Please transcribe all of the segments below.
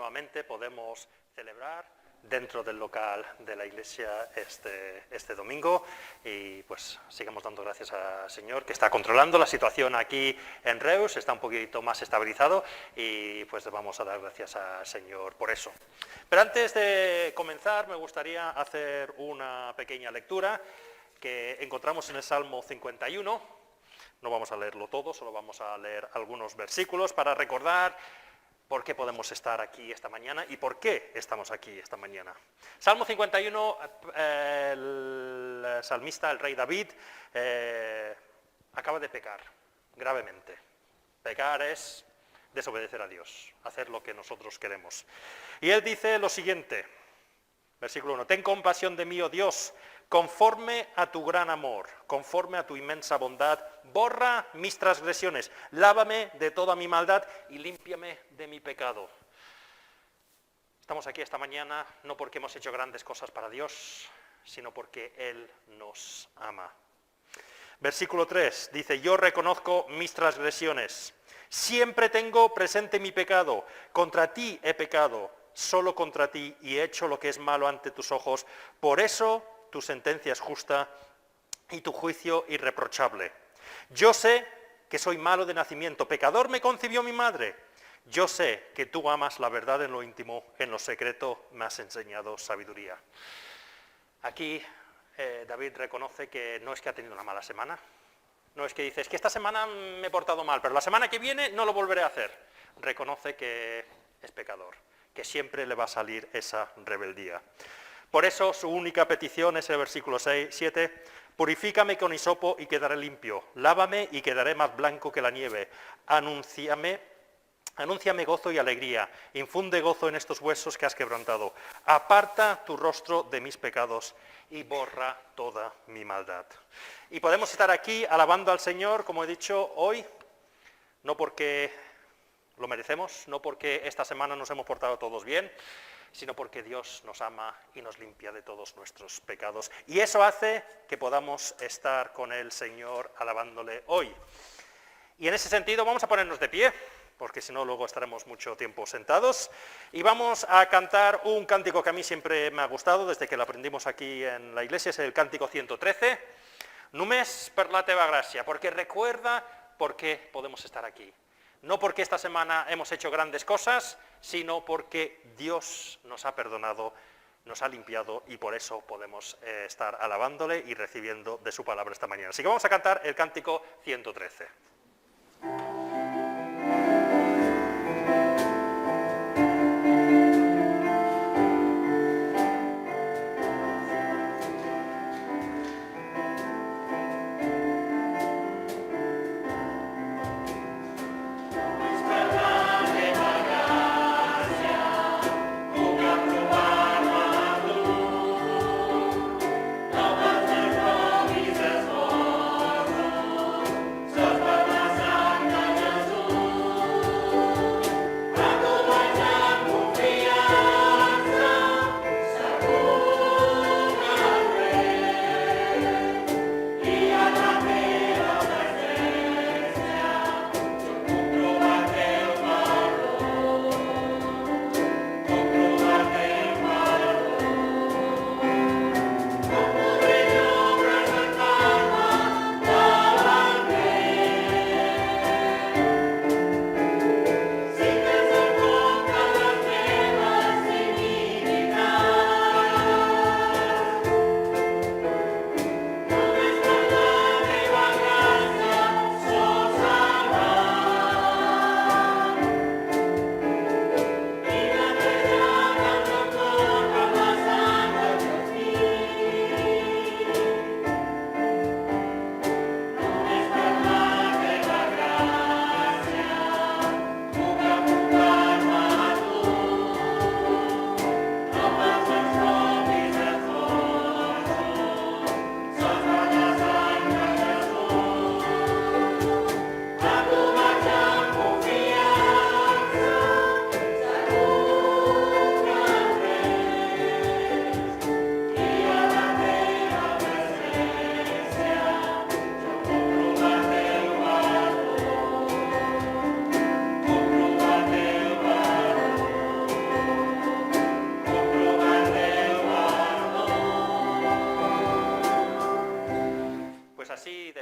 nuevamente podemos celebrar dentro del local de la iglesia este domingo y pues sigamos dando gracias al Señor que está controlando la situación aquí en Reus, está un poquito más estabilizado y pues vamos a dar gracias al Señor por eso. Pero antes de comenzar me gustaría hacer una pequeña lectura que encontramos en el Salmo 51, no vamos a leerlo todo, solo vamos a leer algunos versículos para recordar por qué podemos estar aquí esta mañana y por qué estamos aquí esta mañana. Salmo 51, el salmista, el rey David, acaba de pecar gravemente. Pecar es desobedecer a Dios, hacer lo que nosotros queremos. Y él dice lo siguiente, versículo 1, ten compasión de mí, oh Dios, conforme a tu gran amor, conforme a tu inmensa bondad, borra mis transgresiones, lávame de toda mi maldad y límpiame de mi pecado. Estamos aquí esta mañana no porque hemos hecho grandes cosas para Dios, sino porque Él nos ama. Versículo 3 dice, yo reconozco mis transgresiones, siempre tengo presente mi pecado, contra ti he pecado, solo contra ti y he hecho lo que es malo ante tus ojos, por eso tu sentencia es justa y tu juicio irreprochable. Yo sé que soy malo de nacimiento, pecador me concibió mi madre. Yo sé que tú amas la verdad en lo íntimo, en lo secreto me has enseñado sabiduría. Aquí David reconoce que no es que ha tenido una mala semana, no es que dice, es que esta semana me he portado mal, pero la semana que viene no lo volveré a hacer. Reconoce que es pecador, que siempre le va a salir esa rebeldía. Por eso su única petición es el versículo 7, purifícame con hisopo y quedaré limpio, lávame y quedaré más blanco que la nieve, anúnciame gozo y alegría, infunde gozo en estos huesos que has quebrantado, aparta tu rostro de mis pecados y borra toda mi maldad. Y podemos estar aquí alabando al Señor, como he dicho, hoy, no porque lo merecemos, no porque esta semana nos hemos portado todos bien, sino porque Dios nos ama y nos limpia de todos nuestros pecados. Y eso hace que podamos estar con el Señor alabándole hoy. Y en ese sentido vamos a ponernos de pie, porque si no luego estaremos mucho tiempo sentados, y vamos a cantar un cántico que a mí siempre me ha gustado, desde que lo aprendimos aquí en la iglesia, es el cántico 113, Només per la teva gracia, porque recuerda por qué podemos estar aquí. No porque esta semana hemos hecho grandes cosas, sino porque Dios nos ha perdonado, nos ha limpiado y por eso podemos estar alabándole y recibiendo de su palabra esta mañana. Así que vamos a cantar el cántico 113. Bye.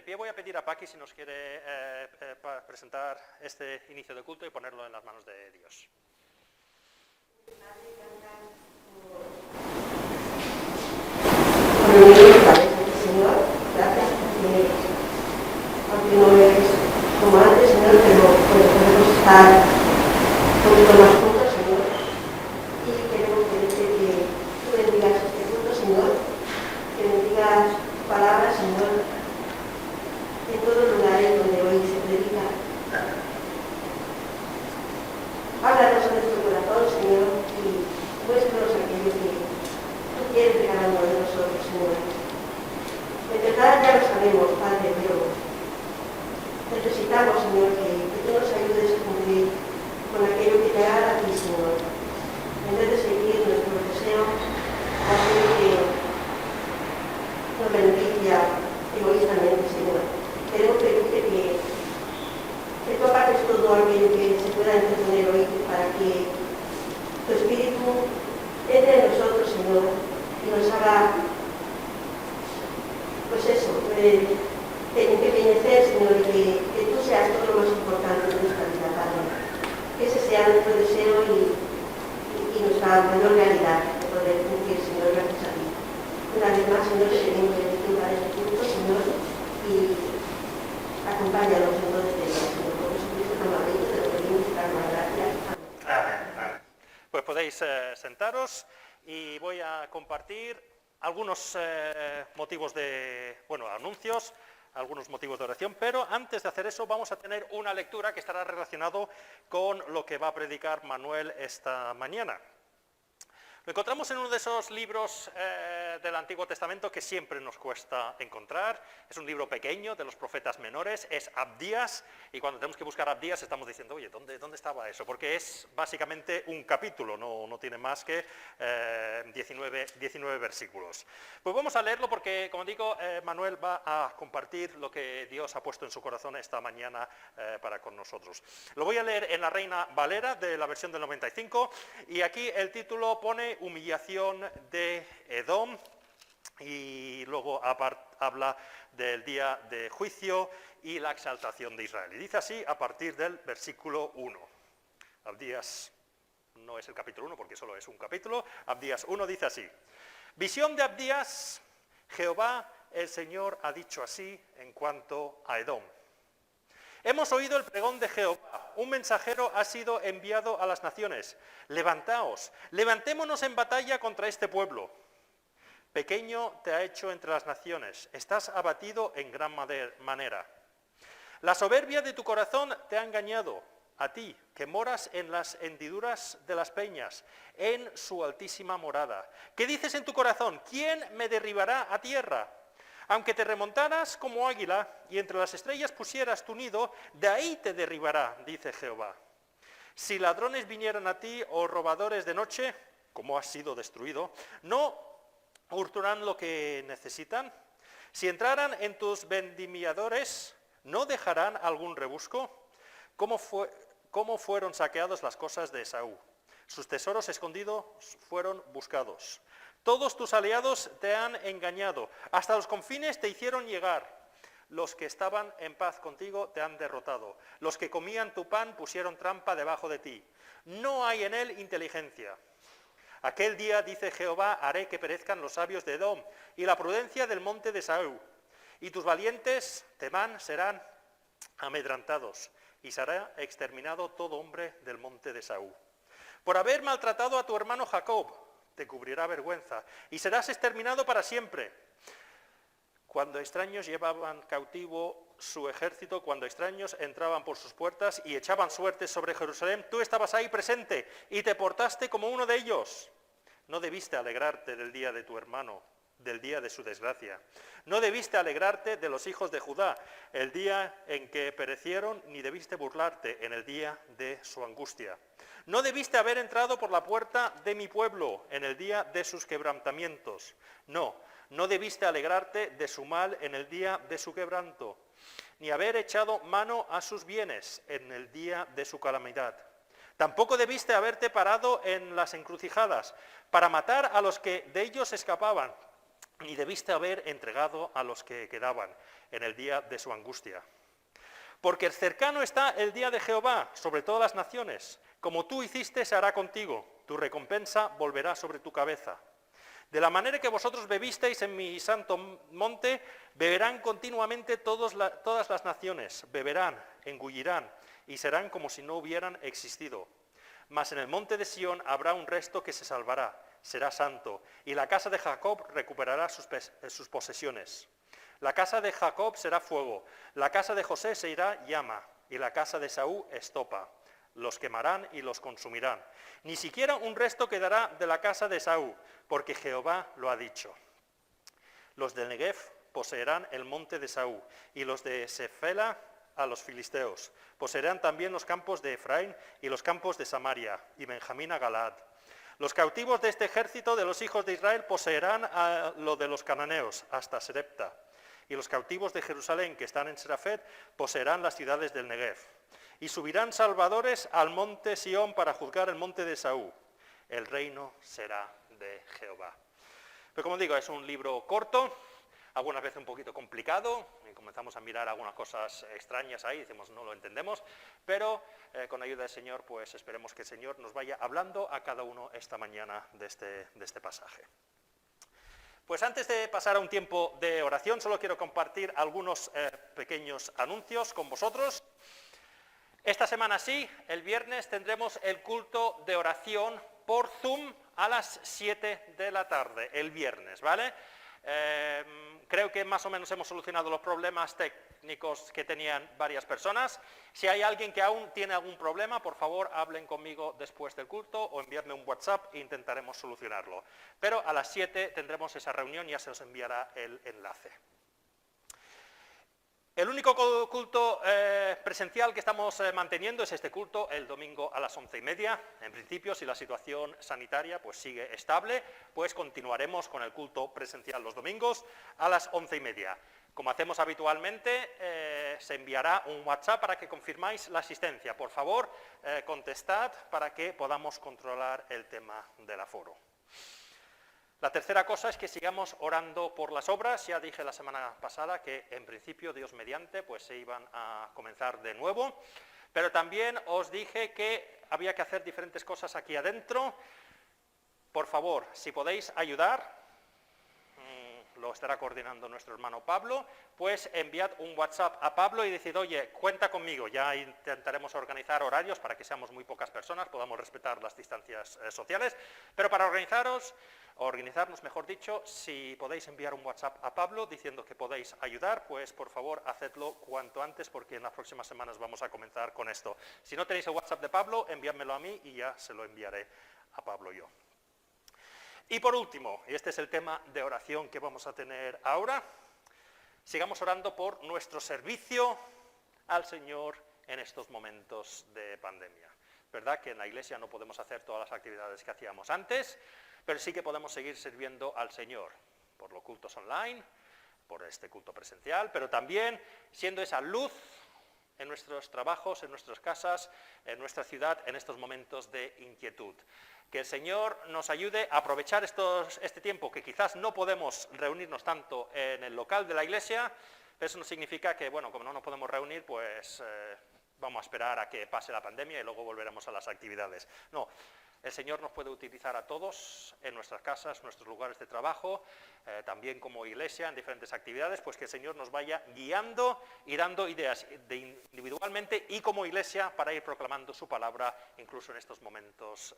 de pie voy a pedir a Paqui si nos quiere presentar este inicio de culto y ponerlo en las manos de Dios. Señor, gracias porque no es como antes, Señor, pero podemos estar un poquito más juntos, Señor, y queremos pedirte que tú bendigas este culto, Señor, que bendigas tu palabra, Señor, en todos los lugares donde hoy se predica. Háblanos a nuestro corazón, Señor, y muéstranos aquello que tú quieres de cada uno de nosotros, Señor. Empezar ya lo sabemos, Padre, pero necesitamos, Señor, que tú nos ayudes a cumplir con aquello que te agrada a ti, Señor. En vez de seguir nuestro deseo, aquello que nos beneficia egoístamente, Señor. Queremos pedirte que tú apartes todo aquello que se pueda entretener hoy para que tu Espíritu entre en nosotros, Señor, y nos haga, pues eso, empequeñecer, Señor, y que tú seas todo lo más importante de nuestra vida, Padre. Que ese sea nuestro deseo y nuestra mayor realidad de poder cumplir, Señor, gracias a ti. Una vez más, Señor, te pedimos bendición para este culto, Señor, y acompáñanos en todo este día, Señor. Por Jesucristo tan amado, te lo pedimos y te damos gracias. Amén. Pues podéis sentaros y voy a compartir algunos motivos de, anuncios, algunos motivos de oración, pero antes de hacer eso vamos a tener una lectura que estará relacionado con lo que va a predicar Manuel esta mañana. Lo encontramos en uno de esos libros del Antiguo Testamento que siempre nos cuesta encontrar. Es un libro pequeño de los profetas menores, es Abdías, y cuando tenemos que buscar Abdías estamos diciendo, oye, ¿dónde estaba eso? Porque es básicamente un capítulo, no tiene más que 19 versículos. Pues vamos a leerlo porque, como digo, Manuel va a compartir lo que Dios ha puesto en su corazón esta mañana para con nosotros. Lo voy a leer en la Reina Valera, de la versión del 95, y aquí el título pone humillación de Edom, y luego habla del día de juicio y la exaltación de Israel. Y dice así a partir del versículo 1. Abdías no es el capítulo 1 porque solo es un capítulo. Abdías 1 dice así: visión de Abdías, Jehová el Señor ha dicho así en cuanto a Edom. Hemos oído el pregón de Jehová, un mensajero ha sido enviado a las naciones. Levantaos, levantémonos en batalla contra este pueblo. Pequeño te ha hecho entre las naciones, estás abatido en gran manera. La soberbia de tu corazón te ha engañado, a ti, que moras en las hendiduras de las peñas, en su altísima morada. ¿Qué dices en tu corazón? ¿Quién me derribará a tierra? Aunque te remontaras como águila y entre las estrellas pusieras tu nido, de ahí te derribará, dice Jehová. Si ladrones vinieran a ti o robadores de noche, como has sido destruido, ¿no hurtarán lo que necesitan? Si entraran en tus vendimiadores, ¿no dejarán algún rebusco? ¿Cómo fueron saqueadas las cosas de Esaú? Sus tesoros escondidos fueron buscados. Todos tus aliados te han engañado, hasta los confines te hicieron llegar. Los que estaban en paz contigo te han derrotado. Los que comían tu pan pusieron trampa debajo de ti. No hay en él inteligencia. Aquel día, dice Jehová, haré que perezcan los sabios de Edom y la prudencia del monte de Esaú. Y tus valientes, Temán, serán amedrantados y será exterminado todo hombre del monte de Esaú. Por haber maltratado a tu hermano Jacob, te cubrirá vergüenza, y serás exterminado para siempre. Cuando extraños llevaban cautivo su ejército, cuando extraños entraban por sus puertas y echaban suertes sobre Jerusalén, tú estabas ahí presente y te portaste como uno de ellos. No debiste alegrarte del día de tu hermano, del día de su desgracia. No debiste alegrarte de los hijos de Judá, el día en que perecieron, ni debiste burlarte en el día de su angustia. No debiste haber entrado por la puerta de mi pueblo en el día de sus quebrantamientos. No debiste alegrarte de su mal en el día de su quebranto, ni haber echado mano a sus bienes en el día de su calamidad. Tampoco debiste haberte parado en las encrucijadas para matar a los que de ellos escapaban, ni debiste haber entregado a los que quedaban en el día de su angustia. Porque cercano está el día de Jehová sobre todas las naciones. Como tú hiciste, se hará contigo. Tu recompensa volverá sobre tu cabeza. De la manera que vosotros bebisteis en mi santo monte, beberán continuamente todas las naciones, beberán, engullirán, y serán como si no hubieran existido. Mas en el monte de Sión habrá un resto que se salvará, será santo, y la casa de Jacob recuperará sus posesiones. La casa de Jacob será fuego, la casa de José se irá llama, y la casa de Esaú estopa. Los quemarán y los consumirán. Ni siquiera un resto quedará de la casa de Esaú, porque Jehová lo ha dicho. Los de Negev poseerán el monte de Esaú, y los de Sefela a los filisteos. Poseerán también los campos de Efraín y los campos de Samaria, y Benjamín a Galaad. Los cautivos de este ejército de los hijos de Israel poseerán a lo de los cananeos, hasta Serepta. Y los cautivos de Jerusalén que están en Serafet poseerán las ciudades del Negev. Y subirán salvadores al monte Sión para juzgar el monte de Esaú. El reino será de Jehová. Pero como digo, es un libro corto, algunas veces un poquito complicado, y comenzamos a mirar algunas cosas extrañas ahí, decimos no lo entendemos, pero con ayuda del Señor, pues esperemos que el Señor nos vaya hablando a cada uno esta mañana de este pasaje. Pues antes de pasar a un tiempo de oración, solo quiero compartir algunos pequeños anuncios con vosotros. Esta semana sí, el viernes tendremos el culto de oración por Zoom a las 7 de la tarde, el viernes, ¿vale? Creo que más o menos hemos solucionado los problemas técnicos que tenían varias personas. Si hay alguien que aún tiene algún problema, por favor hablen conmigo después del culto o enviadme un WhatsApp e intentaremos solucionarlo. Pero a las 7 tendremos esa reunión y ya se os enviará el enlace. El único culto presencial que estamos manteniendo es este culto el domingo a las 11:30. En principio, si la situación sanitaria pues sigue estable, pues continuaremos con el culto presencial los domingos a las 11:30. Como hacemos habitualmente, se enviará un WhatsApp para que confirmáis la asistencia. Por favor, contestad para que podamos controlar el tema del aforo. La tercera cosa es que sigamos orando por las obras. Ya dije la semana pasada que en principio, Dios mediante, pues se iban a comenzar de nuevo, pero también os dije que había que hacer diferentes cosas aquí adentro. Por favor, si podéis ayudar, lo estará coordinando nuestro hermano Pablo, pues enviad un WhatsApp a Pablo y decid, oye, cuenta conmigo, ya intentaremos organizar horarios para que seamos muy pocas personas, podamos respetar las distancias sociales, pero para organizarnos, mejor dicho, si podéis enviar un WhatsApp a Pablo diciendo que podéis ayudar, pues por favor hacedlo cuanto antes porque en las próximas semanas vamos a comenzar con esto. Si no tenéis el WhatsApp de Pablo, enviádmelo a mí y ya se lo enviaré a Pablo yo. Y por último, y este es el tema de oración que vamos a tener ahora, sigamos orando por nuestro servicio al Señor en estos momentos de pandemia. ¿Verdad que en la iglesia no podemos hacer todas las actividades que hacíamos antes, pero sí que podemos seguir sirviendo al Señor por los cultos online, por este culto presencial, pero también siendo esa luz en nuestros trabajos, en nuestras casas, en nuestra ciudad, en estos momentos de inquietud. Que el Señor nos ayude a aprovechar este tiempo que quizás no podemos reunirnos tanto en el local de la iglesia, pero eso no significa que, bueno, como no nos podemos reunir, pues vamos a esperar a que pase la pandemia y luego volveremos a las actividades. No, el Señor nos puede utilizar a todos en nuestras casas, nuestros lugares de trabajo, también como iglesia en diferentes actividades, pues que el Señor nos vaya guiando y dando ideas individualmente y como iglesia para ir proclamando su palabra incluso en estos momentos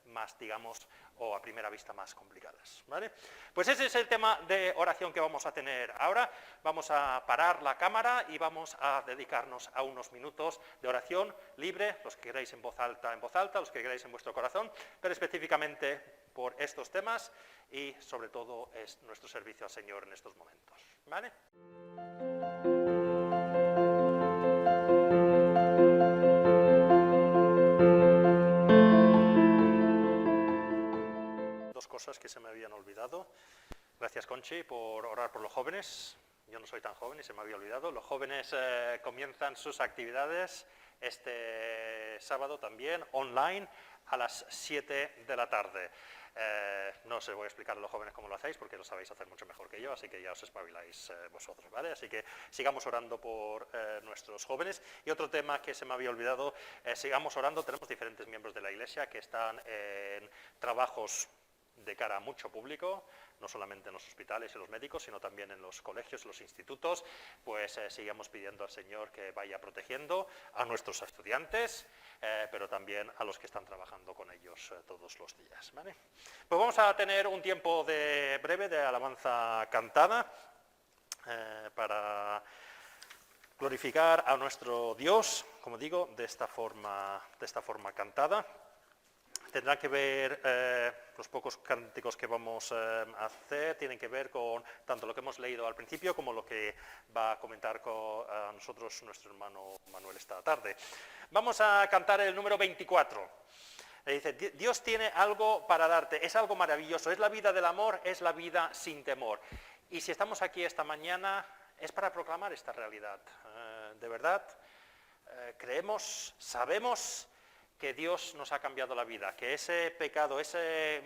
más, digamos, o a primera vista más complicadas, ¿vale? Pues ese es el tema de oración que vamos a tener ahora. Vamos a parar la cámara y vamos a dedicarnos a unos minutos de oración libre, los que queráis en voz alta, los que queráis en vuestro corazón, pero específicamente por estos temas y sobre todo es nuestro servicio al Señor en estos momentos, ¿vale? Dos cosas que se me habían olvidado. Gracias, Conchi, por orar por los jóvenes. Yo no soy tan joven y se me había olvidado. Los jóvenes comienzan sus actividades este sábado también, online, a las 7 de la tarde. No os voy a explicar a los jóvenes cómo lo hacéis, porque lo sabéis hacer mucho mejor que yo, así que ya os espabiláis vosotros, ¿vale? Así que sigamos orando por nuestros jóvenes. Y otro tema que se me había olvidado, sigamos orando. Tenemos diferentes miembros de la Iglesia que están en trabajos de cara a mucho público, no solamente en los hospitales y los médicos, sino también en los colegios, los institutos. Pues sigamos pidiendo al Señor que vaya protegiendo a nuestros estudiantes, pero también a los que están trabajando con ellos todos los días, ¿vale? Pues vamos a tener un tiempo breve de alabanza cantada para glorificar a nuestro Dios, como digo, de esta forma cantada. Tendrán que ver, los pocos cánticos que vamos a hacer, tienen que ver con tanto lo que hemos leído al principio como lo que va a comentar a nosotros nuestro hermano Manuel esta tarde. Vamos a cantar el número 24. Dice, Dios tiene algo para darte, es algo maravilloso, es la vida del amor, es la vida sin temor. Y si estamos aquí esta mañana es para proclamar esta realidad. De verdad, creemos, sabemos que Dios nos ha cambiado la vida, que ese pecado, ese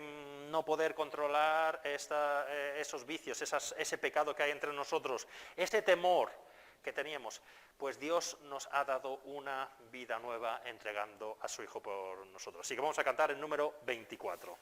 no poder controlar esos vicios, ese pecado que hay entre nosotros, ese temor que teníamos, pues Dios nos ha dado una vida nueva entregando a su Hijo por nosotros. Así que vamos a cantar el número 24.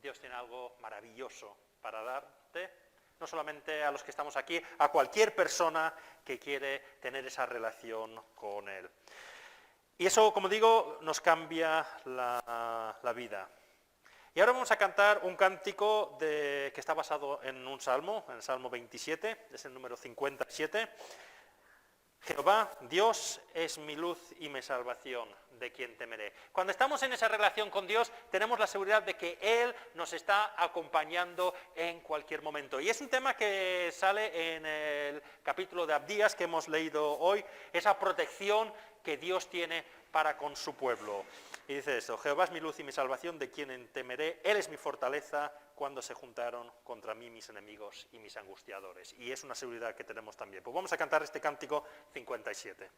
Dios tiene algo maravilloso para darte, no solamente a los que estamos aquí, a cualquier persona que quiere tener esa relación con Él. Y eso, como digo, nos cambia la vida. Y ahora vamos a cantar un cántico que está basado en un salmo, en el Salmo 27, es el número 57. Jehová, Dios es mi luz y mi salvación, de quien temeré. Cuando estamos en esa relación con Dios, tenemos la seguridad de que Él nos está acompañando en cualquier momento. Y es un tema que sale en el capítulo de Abdías que hemos leído hoy, esa protección que Dios tiene para con su pueblo. Y dice esto, Jehová es mi luz y mi salvación, de quien temeré, Él es mi fortaleza cuando se juntaron contra mí mis enemigos y mis angustiadores. Y es una seguridad que tenemos también. Pues vamos a cantar este cántico 57.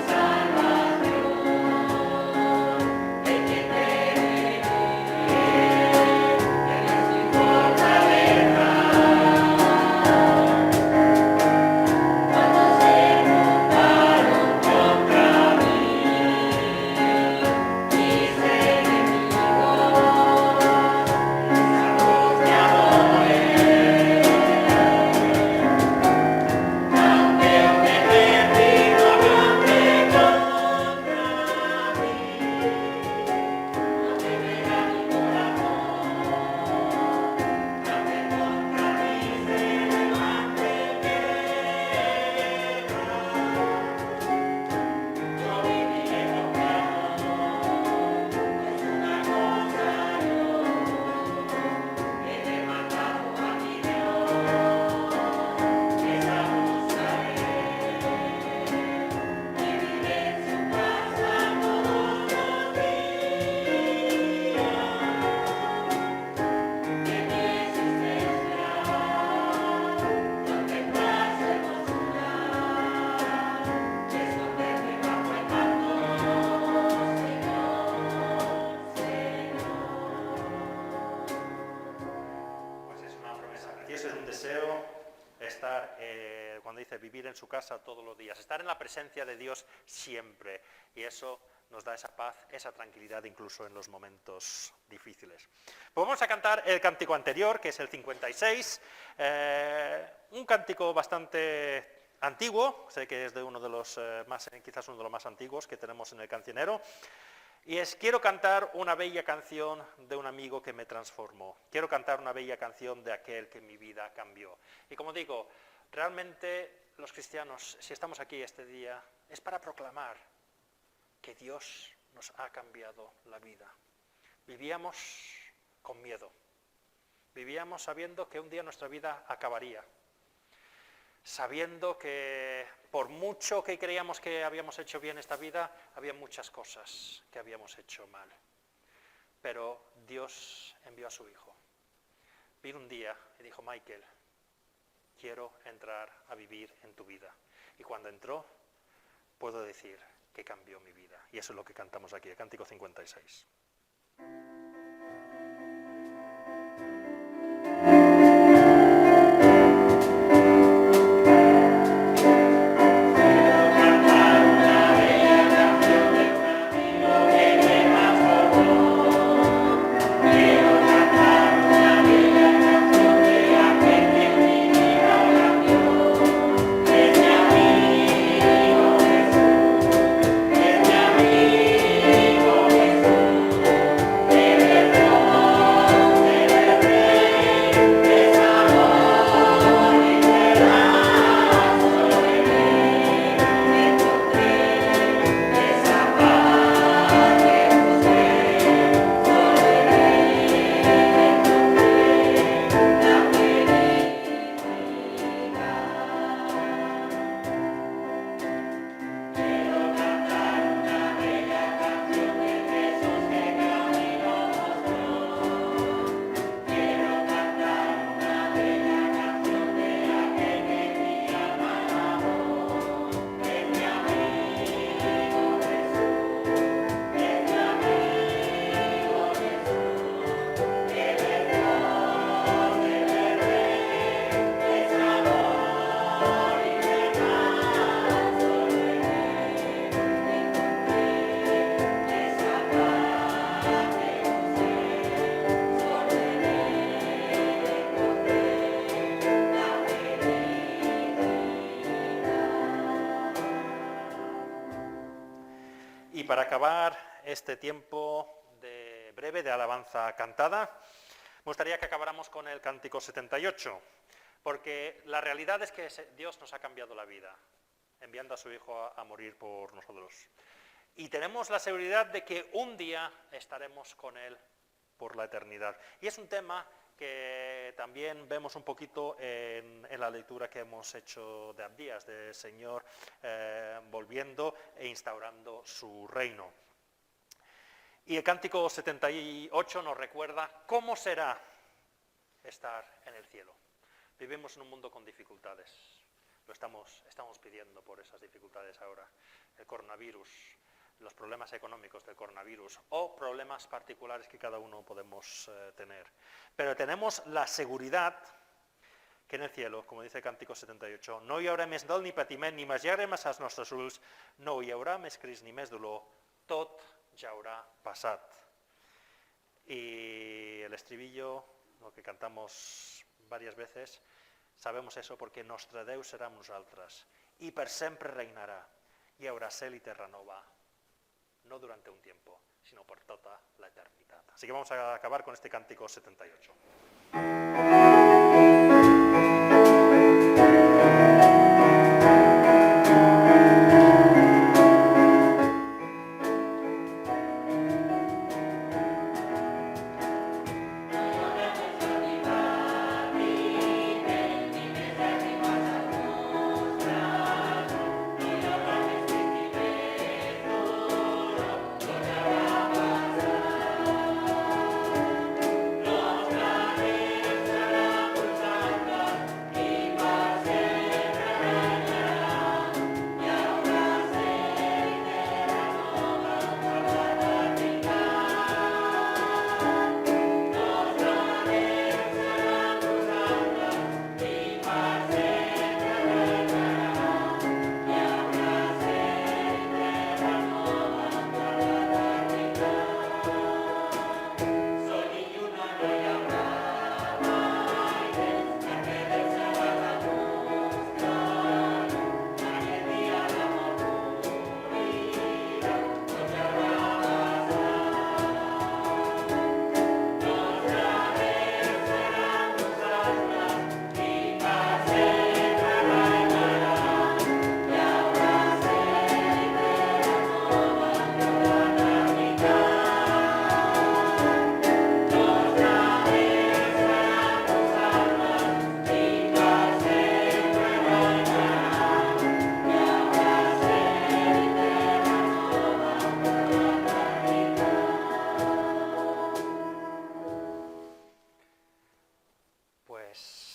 Salvación, de quien temeré. Y ese es un deseo, estar, cuando dice vivir en su casa todos los días, estar en la presencia de Dios siempre. Y eso nos da esa paz, esa tranquilidad incluso en los momentos difíciles. Pues vamos a cantar el cántico anterior, que es el 56, un cántico bastante antiguo, sé que es de uno de los quizás uno de los más antiguos que tenemos en el cancionero, y es: quiero cantar una bella canción de un amigo que me transformó, quiero cantar una bella canción de aquel que mi vida cambió. Y como digo, realmente los cristianos, si estamos aquí este día, es para proclamar que Dios nos ha cambiado la vida. Vivíamos con miedo, vivíamos sabiendo que un día nuestra vida acabaría, sabiendo que por mucho que creíamos que habíamos hecho bien esta vida, había muchas cosas que habíamos hecho mal. Pero Dios envió a su Hijo. Vino un día y dijo: Michael, quiero entrar a vivir en tu vida. Y cuando entró, puedo decir que cambió mi vida. Y eso es lo que cantamos aquí, el cántico 56. Y para acabar este tiempo breve de alabanza cantada, me gustaría que acabáramos con el cántico 78, porque la realidad es que Dios nos ha cambiado la vida, enviando a su Hijo a morir por nosotros. Y tenemos la seguridad de que un día estaremos con Él por la eternidad. Y es un tema que también vemos un poquito en la lectura que hemos hecho de Abdías, del Señor volviendo e instaurando su reino. Y el cántico 78 nos recuerda cómo será estar en el cielo. Vivimos en un mundo con dificultades, lo estamos pidiendo por esas dificultades ahora. El coronavirus, los problemas económicos del coronavirus o problemas particulares que cada uno podemos tener. Pero tenemos la seguridad que en el cielo, como dice el cántico 78, no hi haurà més dol ni patiment, ni més llàgrimes als nostres ulls, no hi haurà més cris ni més dolor, tot ja haurà passat. Y el estribillo, lo que cantamos varias veces, sabemos eso porque nostre Déu serà amb nosaltres y per sempre reinará, y haurà cel y terra nova, no durante un tiempo, sino por toda la eternidad. Así que vamos a acabar con este cántico 78.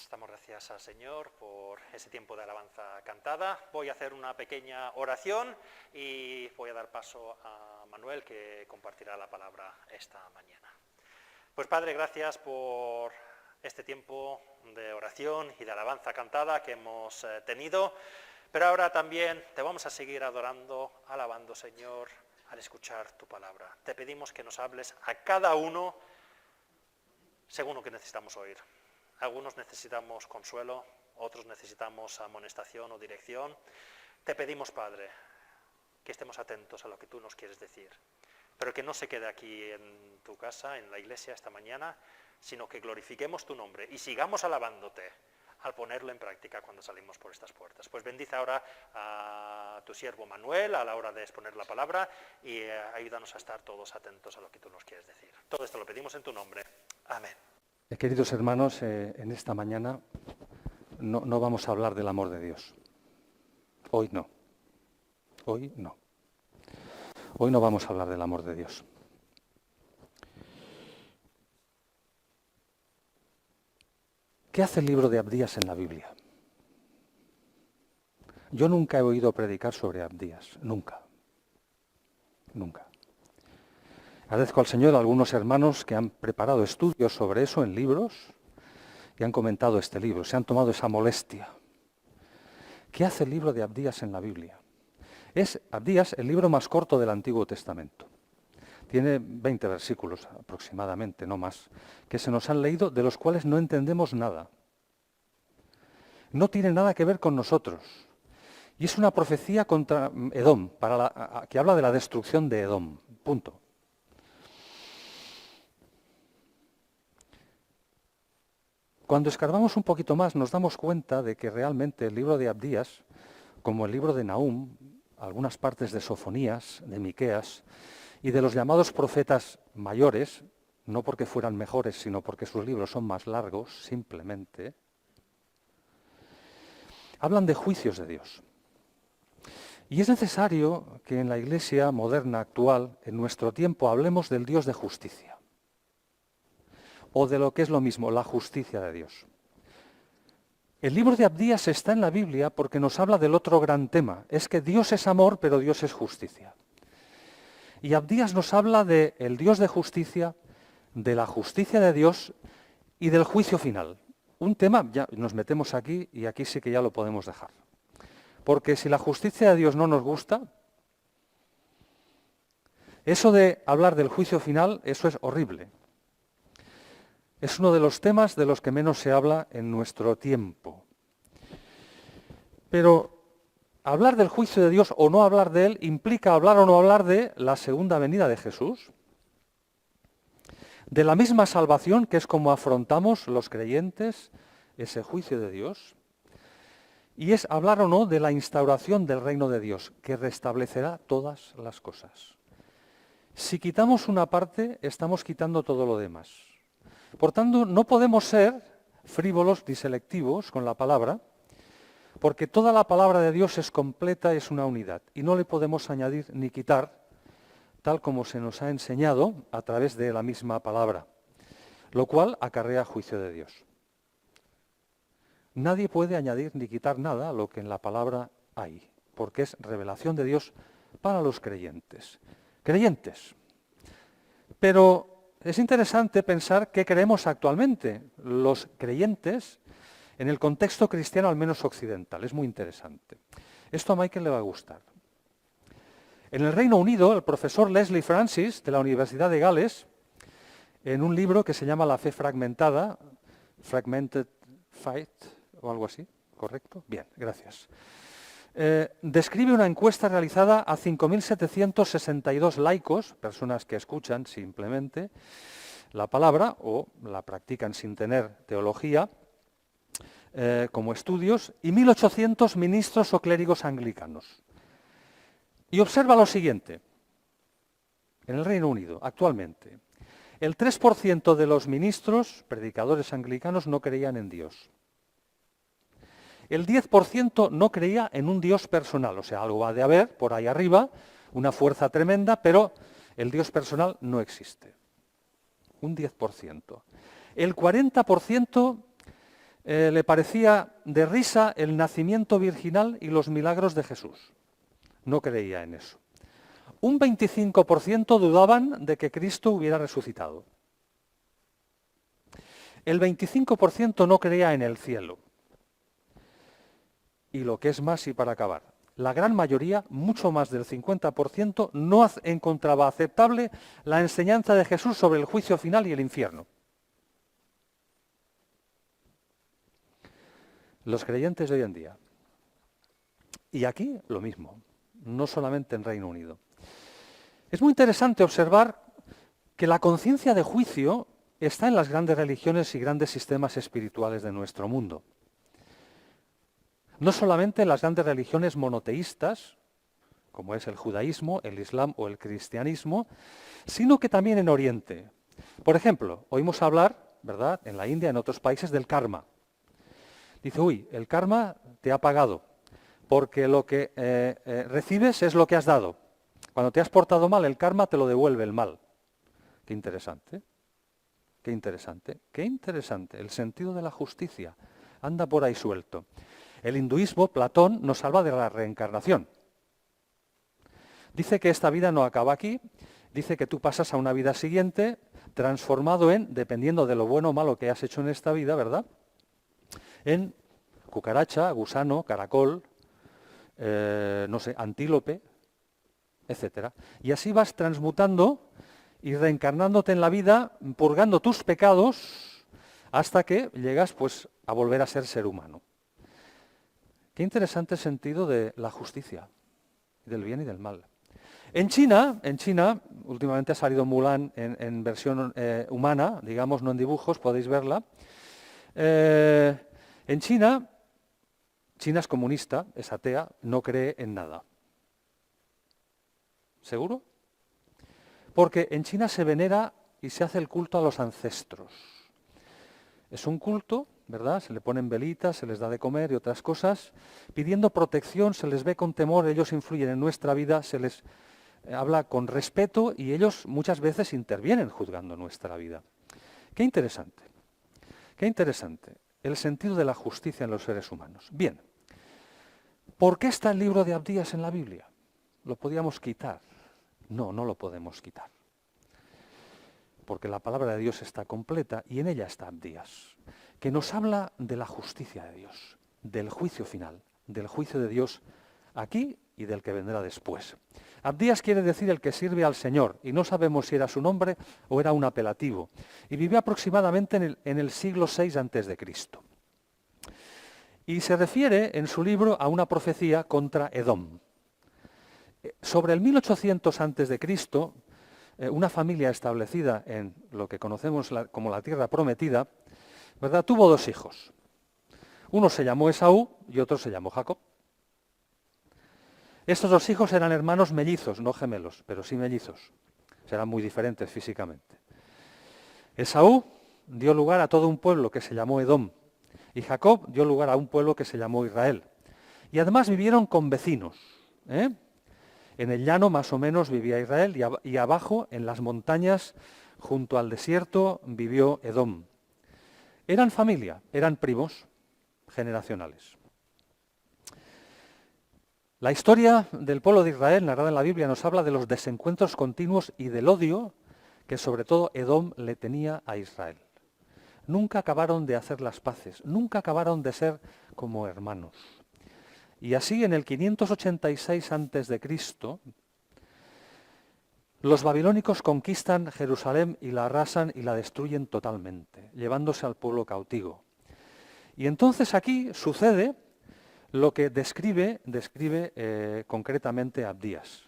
Pues damos gracias al Señor por ese tiempo de alabanza cantada. Voy a hacer una pequeña oración y voy a dar paso a Manuel, que compartirá la palabra esta mañana. Pues Padre, gracias por este tiempo de oración y de alabanza cantada que hemos tenido, pero ahora también te vamos a seguir adorando, alabando, Señor, al escuchar tu palabra. Te pedimos que nos hables a cada uno según lo que necesitamos oír. Algunos necesitamos consuelo, otros necesitamos amonestación o dirección. Te pedimos, Padre, que estemos atentos a lo que tú nos quieres decir, pero que no se quede aquí en tu casa, en la iglesia esta mañana, sino que glorifiquemos tu nombre y sigamos alabándote al ponerlo en práctica cuando salimos por estas puertas. Pues bendice ahora a tu siervo Manuel a la hora de exponer la palabra y ayúdanos a estar todos atentos a lo que tú nos quieres decir. Todo esto lo pedimos en tu nombre. Amén. Queridos hermanos, en esta mañana no vamos a hablar del amor de Dios. Hoy no. Hoy no. Hoy no vamos a hablar del amor de Dios. ¿Qué hace el libro de Abdías en la Biblia? Yo nunca he oído predicar sobre Abdías, nunca. Nunca. Agradezco al Señor a algunos hermanos que han preparado estudios sobre eso en libros y han comentado este libro, se han tomado esa molestia. ¿Qué hace el libro de Abdías en la Biblia? Es Abdías el libro más corto del Antiguo Testamento. Tiene 20 versículos aproximadamente, no más, que se nos han leído, de los cuales no entendemos nada. No tiene nada que ver con nosotros. Y es una profecía contra Edom, que habla de la destrucción de Edom. Punto. Cuando escarbamos un poquito más nos damos cuenta de que realmente el libro de Abdías, como el libro de Nahum, algunas partes de Sofonías, de Miqueas y de los llamados profetas mayores, no porque fueran mejores, sino porque sus libros son más largos, simplemente, hablan de juicios de Dios. Y es necesario que en la Iglesia moderna, actual, en nuestro tiempo, hablemos del Dios de justicia. O de lo que es lo mismo, la justicia de Dios. El libro de Abdías está en la Biblia porque nos habla del otro gran tema. Es que Dios es amor, pero Dios es justicia. Y Abdías nos habla del Dios de justicia, de la justicia de Dios y del juicio final. Un tema, ya nos metemos aquí y aquí sí que ya lo podemos dejar. Porque si la justicia de Dios no nos gusta, eso de hablar del juicio final, eso es horrible. Es uno de los temas de los que menos se habla en nuestro tiempo. Pero hablar del juicio de Dios o no hablar de él implica hablar o no hablar de la segunda venida de Jesús, de la misma salvación, que es como afrontamos los creyentes ese juicio de Dios, y es hablar o no de la instauración del reino de Dios, que restablecerá todas las cosas. Si quitamos una parte, estamos quitando todo lo demás. Por tanto, no podemos ser frívolos ni selectivos con la palabra, porque toda la palabra de Dios es completa, es una unidad, y no le podemos añadir ni quitar, tal como se nos ha enseñado a través de la misma palabra, lo cual acarrea juicio de Dios. Nadie puede añadir ni quitar nada a lo que en la palabra hay, porque es revelación de Dios para los creyentes. Creyentes. Pero es interesante pensar qué creemos actualmente los creyentes en el contexto cristiano, al menos occidental. Es muy interesante. Esto a Michael le va a gustar. En el Reino Unido, el profesor Leslie Francis, de la Universidad de Gales, en un libro que se llama La fe fragmentada, Fragmented Faith, o algo así, ¿correcto? Bien, gracias. Describe una encuesta realizada a 5.762 laicos, personas que escuchan simplemente la palabra o la practican sin tener teología, como estudios, y 1.800 ministros o clérigos anglicanos. Y observa lo siguiente, en el Reino Unido, actualmente, el 3% de los ministros, predicadores anglicanos, no creían en Dios. El 10% no creía en un Dios personal, o sea, algo ha de haber por ahí arriba, una fuerza tremenda, pero el Dios personal no existe. Un 10%. El 40% le parecía de risa el nacimiento virginal y los milagros de Jesús. No creía en eso. Un 25% dudaban de que Cristo hubiera resucitado. El 25% no creía en el cielo. Y lo que es más, y para acabar, la gran mayoría, mucho más del 50%, no encontraba aceptable la enseñanza de Jesús sobre el juicio final y el infierno. Los creyentes de hoy en día. Y aquí lo mismo, no solamente en Reino Unido. Es muy interesante observar que la conciencia de juicio está en las grandes religiones y grandes sistemas espirituales de nuestro mundo. No solamente en las grandes religiones monoteístas, como es el judaísmo, el islam o el cristianismo, sino que también en Oriente. Por ejemplo, oímos hablar, ¿verdad?, en la India, en otros países, del karma. Dice, uy, el karma te ha pagado, porque lo que recibes es lo que has dado. Cuando te has portado mal, el karma te lo devuelve el mal. Qué interesante, qué interesante, qué interesante. El sentido de la justicia anda por ahí suelto. El hinduismo, Platón, nos habla de la reencarnación. Dice que esta vida no acaba aquí, dice que tú pasas a una vida siguiente transformado en, dependiendo de lo bueno o malo que has hecho en esta vida, ¿verdad?, en cucaracha, gusano, caracol, no sé, antílope, etc. Y así vas transmutando y reencarnándote en la vida, purgando tus pecados, hasta que llegas pues a volver a ser humano. Qué interesante sentido de la justicia, del bien y del mal. En China, últimamente ha salido Mulan en versión humana, digamos, no en dibujos, podéis verla. En China es comunista, es atea, no cree en nada. ¿Seguro? Porque en China se venera y se hace el culto a los ancestros. Es un culto, ¿verdad? Se le ponen velitas, se les da de comer y otras cosas, pidiendo protección, se les ve con temor, ellos influyen en nuestra vida, se les habla con respeto y ellos muchas veces intervienen juzgando nuestra vida. Qué interesante, el sentido de la justicia en los seres humanos. Bien, ¿por qué está el libro de Abdías en la Biblia? ¿Lo podíamos quitar? No, no lo podemos quitar. Porque la palabra de Dios está completa y en ella está Abdías, que nos habla de la justicia de Dios, del juicio final, del juicio de Dios aquí y del que vendrá después. Abdías quiere decir el que sirve al Señor, y no sabemos si era su nombre o era un apelativo, y vivió aproximadamente en el siglo VI a.C. Y se refiere en su libro a una profecía contra Edom. Sobre el 1800 a.C., una familia establecida en lo que conocemos como la Tierra Prometida, ¿verdad?, tuvo dos hijos. Uno se llamó Esaú y otro se llamó Jacob. Estos dos hijos eran hermanos mellizos, no gemelos, pero sí mellizos. Serán muy diferentes físicamente. Esaú dio lugar a todo un pueblo que se llamó Edom y Jacob dio lugar a un pueblo que se llamó Israel. Y además vivieron con vecinos, ¿eh? En el llano más o menos vivía Israel y abajo, en las montañas, junto al desierto, vivió Edom. Eran familia, eran primos generacionales. La historia del pueblo de Israel, narrada en la Biblia, nos habla de los desencuentros continuos y del odio que sobre todo Edom le tenía a Israel. Nunca acabaron de hacer las paces, nunca acabaron de ser como hermanos. Y así en el 586 a.C., los babilónicos conquistan Jerusalén y la arrasan y la destruyen totalmente, llevándose al pueblo cautivo. Y entonces aquí sucede lo que describe concretamente Abdías.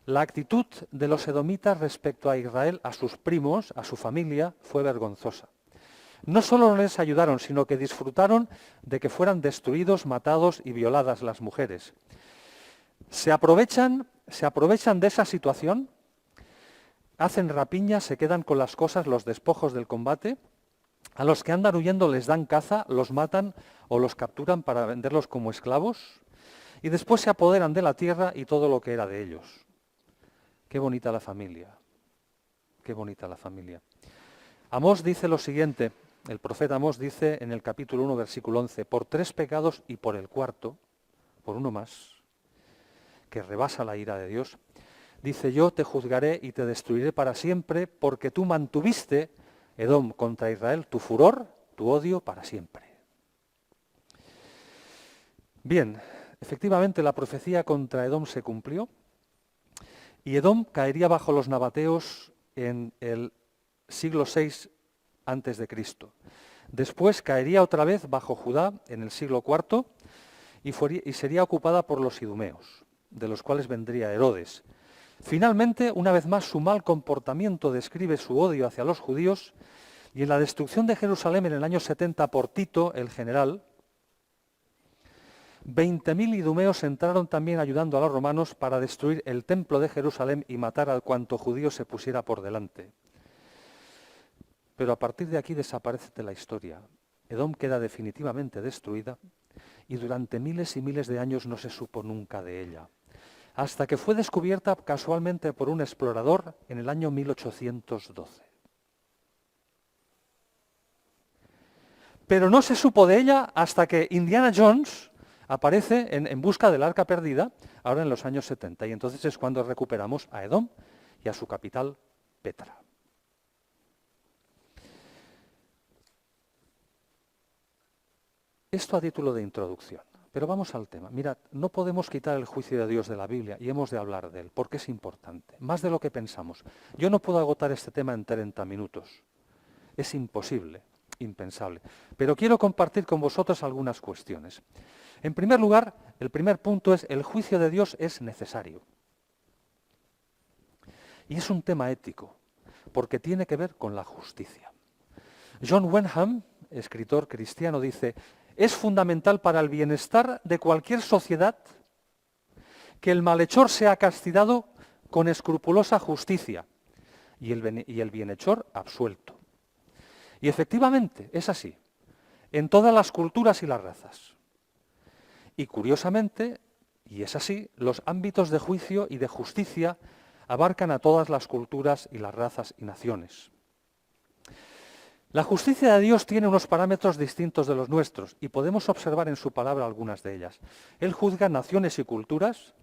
La actitud de los edomitas respecto a Israel, a sus primos, a su familia, fue vergonzosa. No solo no les ayudaron, sino que disfrutaron de que fueran destruidos, matados y violadas las mujeres. Se aprovechan de esa situación, hacen rapiñas, se quedan con las cosas, los despojos del combate. A los que andan huyendo les dan caza, los matan o los capturan para venderlos como esclavos. Y después se apoderan de la tierra y todo lo que era de ellos. Qué bonita la familia. Qué bonita la familia. Amós dice lo siguiente el profeta Amós dice en el capítulo 1, versículo 11, por 3 pecados y por el cuarto, por uno más, que rebasa la ira de Dios, dice, yo te juzgaré y te destruiré para siempre, porque tú mantuviste, Edom, contra Israel, tu furor, tu odio para siempre. Bien, efectivamente la profecía contra Edom se cumplió, y Edom caería bajo los nabateos en el siglo VI antes de Cristo. Después caería otra vez bajo Judá en el siglo IV y sería ocupada por los idumeos, de los cuales vendría Herodes. Finalmente, una vez más, su mal comportamiento describe su odio hacia los judíos, y en la destrucción de Jerusalén en el año 70 por Tito, el general, 20.000 idumeos entraron también ayudando a los romanos para destruir el templo de Jerusalén y matar al cuanto judío se pusiera por delante. Pero a partir de aquí desaparece de la historia. Edom queda definitivamente destruida y durante miles y miles de años no se supo nunca de ella, hasta que fue descubierta casualmente por un explorador en el año 1812. Pero no se supo de ella hasta que Indiana Jones aparece en busca del arca perdida, ahora en los años 70, y entonces es cuando recuperamos a Edom y a su capital, Petra. Esto a título de introducción, pero vamos al tema. Mirad, no podemos quitar el juicio de Dios de la Biblia y hemos de hablar de él, porque es importante, más de lo que pensamos. Yo no puedo agotar este tema en 30 minutos, es imposible, impensable, pero quiero compartir con vosotros algunas cuestiones. En primer lugar, el primer punto es, el juicio de Dios es necesario. Y es un tema ético, porque tiene que ver con la justicia. John Wenham, escritor cristiano, dice, es fundamental para el bienestar de cualquier sociedad que el malhechor sea castigado con escrupulosa justicia y el bienhechor absuelto. Y efectivamente es así, en todas las culturas y las razas. Y curiosamente, y es así, los ámbitos de juicio y de justicia abarcan a todas las culturas y las razas y naciones. La justicia de Dios tiene unos parámetros distintos de los nuestros y podemos observar en su palabra algunas de ellas. Él juzga naciones y culturas,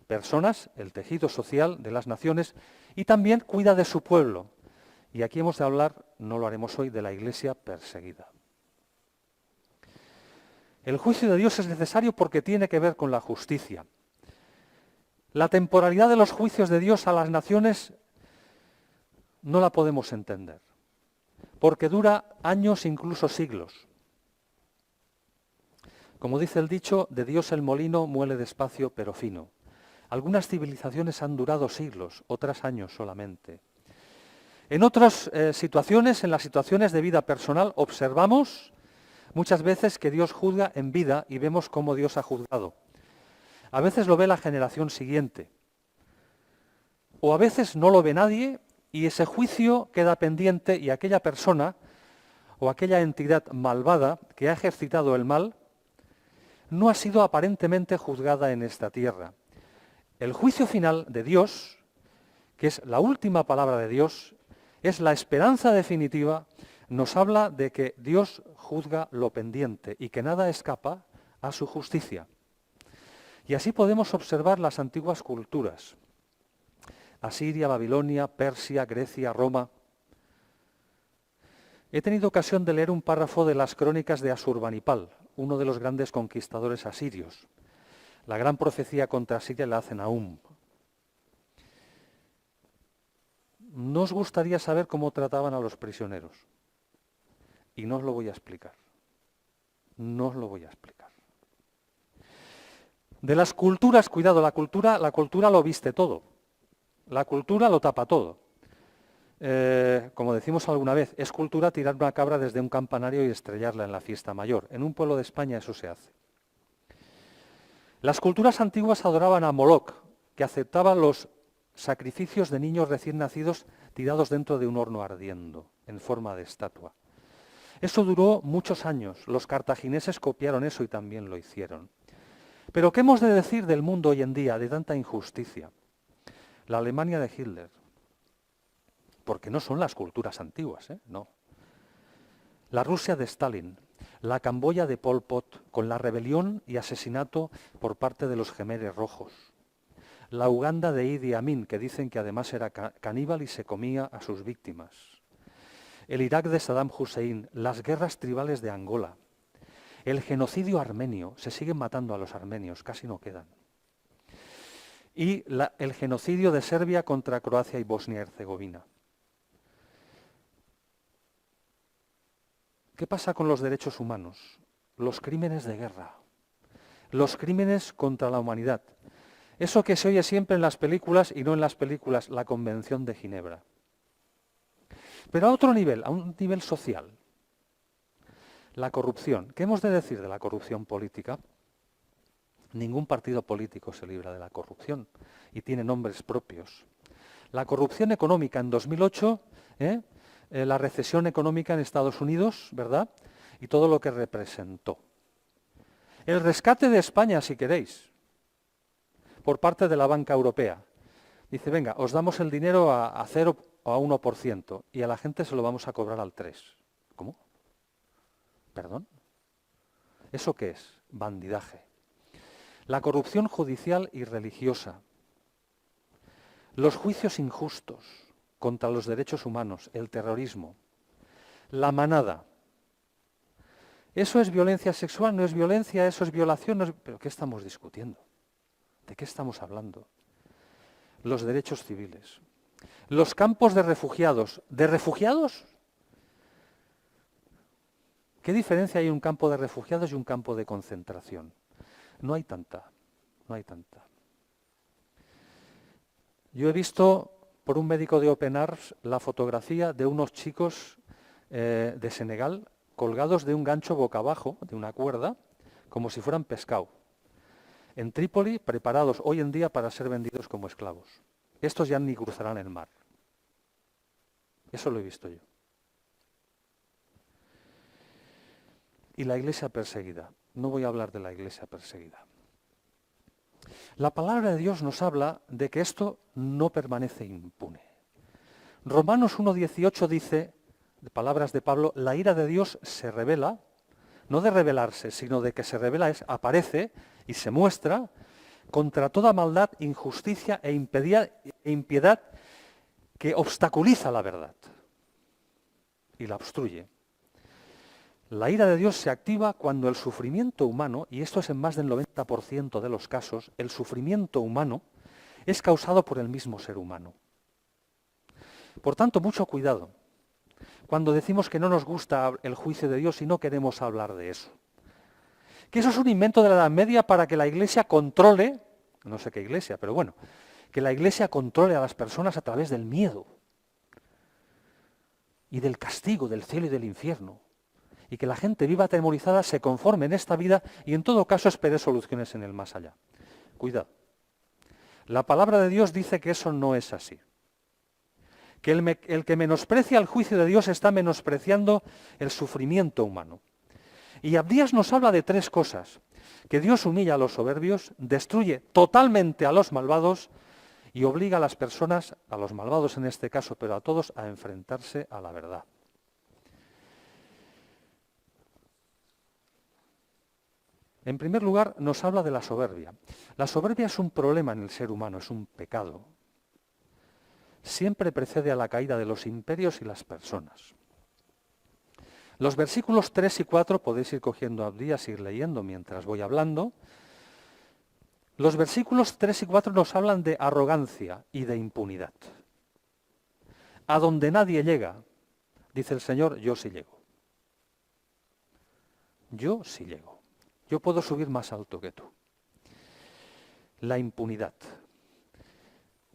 personas, el tejido social de las naciones y también cuida de su pueblo. Y aquí hemos de hablar, no lo haremos hoy, de la iglesia perseguida. El juicio de Dios es necesario porque tiene que ver con la justicia. La temporalidad de los juicios de Dios a las naciones no la podemos entender, porque dura años, incluso siglos. Como dice el dicho, de Dios el molino muele despacio pero fino. Algunas civilizaciones han durado siglos, otras años solamente. En otras situaciones, en las situaciones de vida personal, observamos muchas veces que Dios juzga en vida y vemos cómo Dios ha juzgado. A veces lo ve la generación siguiente, o a veces no lo ve nadie y ese juicio queda pendiente y aquella persona o aquella entidad malvada que ha ejercitado el mal no ha sido aparentemente juzgada en esta tierra. El juicio final de Dios, que es la última palabra de Dios, es la esperanza definitiva, nos habla de que Dios juzga lo pendiente y que nada escapa a su justicia. Y así podemos observar las antiguas culturas. Asiria, Babilonia, Persia, Grecia, Roma. He tenido ocasión de leer un párrafo de las crónicas de Asurbanipal, uno de los grandes conquistadores asirios. La gran profecía contra Asiria la hace Nahum. No os gustaría saber cómo trataban a los prisioneros. Y no os lo voy a explicar. No os lo voy a explicar. De las culturas, cuidado, la cultura lo viste todo. La cultura lo tapa todo. Como decimos alguna vez, es cultura tirar una cabra desde un campanario y estrellarla en la fiesta mayor. En un pueblo de España eso se hace. Las culturas antiguas adoraban a Moloch, que aceptaba los sacrificios de niños recién nacidos tirados dentro de un horno ardiendo, en forma de estatua. Eso duró muchos años. Los cartagineses copiaron eso y también lo hicieron. Pero ¿qué hemos de decir del mundo hoy en día, de tanta injusticia? La Alemania de Hitler. Porque no son las culturas antiguas, no. la Rusia de Stalin, la Camboya de Pol Pot, con la rebelión y asesinato por parte de los Jemeres Rojos, la Uganda de Idi Amin, que dicen que además era caníbal y se comía a sus víctimas, el Irak de Saddam Hussein, las guerras tribales de Angola, el genocidio armenio, se siguen matando a los armenios, casi no quedan, y el genocidio de Serbia contra Croacia y Bosnia y Herzegovina. ¿Qué pasa con los derechos humanos? Los crímenes de guerra, los crímenes contra la humanidad. Eso que se oye siempre en las películas y no en las películas, la Convención de Ginebra. Pero a otro nivel, a un nivel social. La corrupción. ¿Qué hemos de decir de la corrupción política? Ningún partido político se libra de la corrupción y tiene nombres propios. La corrupción económica en 2008, la recesión económica en Estados Unidos, ¿verdad? Y todo lo que representó. El rescate de España, si queréis, por parte de la banca europea. Dice, venga, os damos el dinero a 0 o a 1% y a la gente se lo vamos a cobrar al 3%. ¿Cómo? ¿Perdón? ¿Eso qué es? Bandidaje. La corrupción judicial y religiosa. Los juicios injustos contra los derechos humanos, el terrorismo. La manada. ¿Eso es violencia sexual? ¿No es violencia? ¿Eso es violación? No es... ¿Pero qué estamos discutiendo? ¿De qué estamos hablando? Los derechos civiles. Los campos de refugiados. ¿De refugiados? ¿Qué diferencia hay en un campo de refugiados y un campo de concentración? No hay tanta, no hay tanta. Yo he visto por un médico de Open Arms la fotografía de unos chicos de Senegal colgados de un gancho boca abajo, de una cuerda, como si fueran pescado. En Trípoli, preparados hoy en día para ser vendidos como esclavos. Estos ya ni cruzarán el mar. Eso lo he visto yo. Y la iglesia perseguida. No voy a hablar de la iglesia perseguida. La palabra de Dios nos habla de que esto no permanece impune. Romanos 1:18 dice, de palabras de Pablo, la ira de Dios se revela, no de revelarse, sino de que se revela, aparece y se muestra contra toda maldad, injusticia e impiedad que obstaculiza la verdad y la obstruye. La ira de Dios se activa cuando el sufrimiento humano, y esto es en más del 90% de los casos, el sufrimiento humano es causado por el mismo ser humano. Por tanto, mucho cuidado cuando decimos que no nos gusta el juicio de Dios y no queremos hablar de eso. Que eso es un invento de la Edad Media para que la Iglesia controle, no sé qué Iglesia, pero bueno, que la Iglesia controle a las personas a través del miedo y del castigo del cielo y del infierno. Y que la gente viva atemorizada, se conforme en esta vida y en todo caso espere soluciones en el más allá. Cuidado. La palabra de Dios dice que eso no es así. Que el que menosprecia el juicio de Dios está menospreciando el sufrimiento humano. Y Abdías nos habla de tres cosas. Que Dios humilla a los soberbios, destruye totalmente a los malvados y obliga a las personas, a los malvados en este caso, pero a todos, a enfrentarse a la verdad. En primer lugar, nos habla de la soberbia. La soberbia es un problema en el ser humano, es un pecado. Siempre precede a la caída de los imperios y las personas. Los versículos 3 y 4, podéis ir cogiendo Abdías y ir leyendo mientras voy hablando. Los versículos 3 y 4 nos hablan de arrogancia y de impunidad. A donde nadie llega, dice el Señor, yo sí llego. Yo sí llego. Yo puedo subir más alto que tú. La impunidad.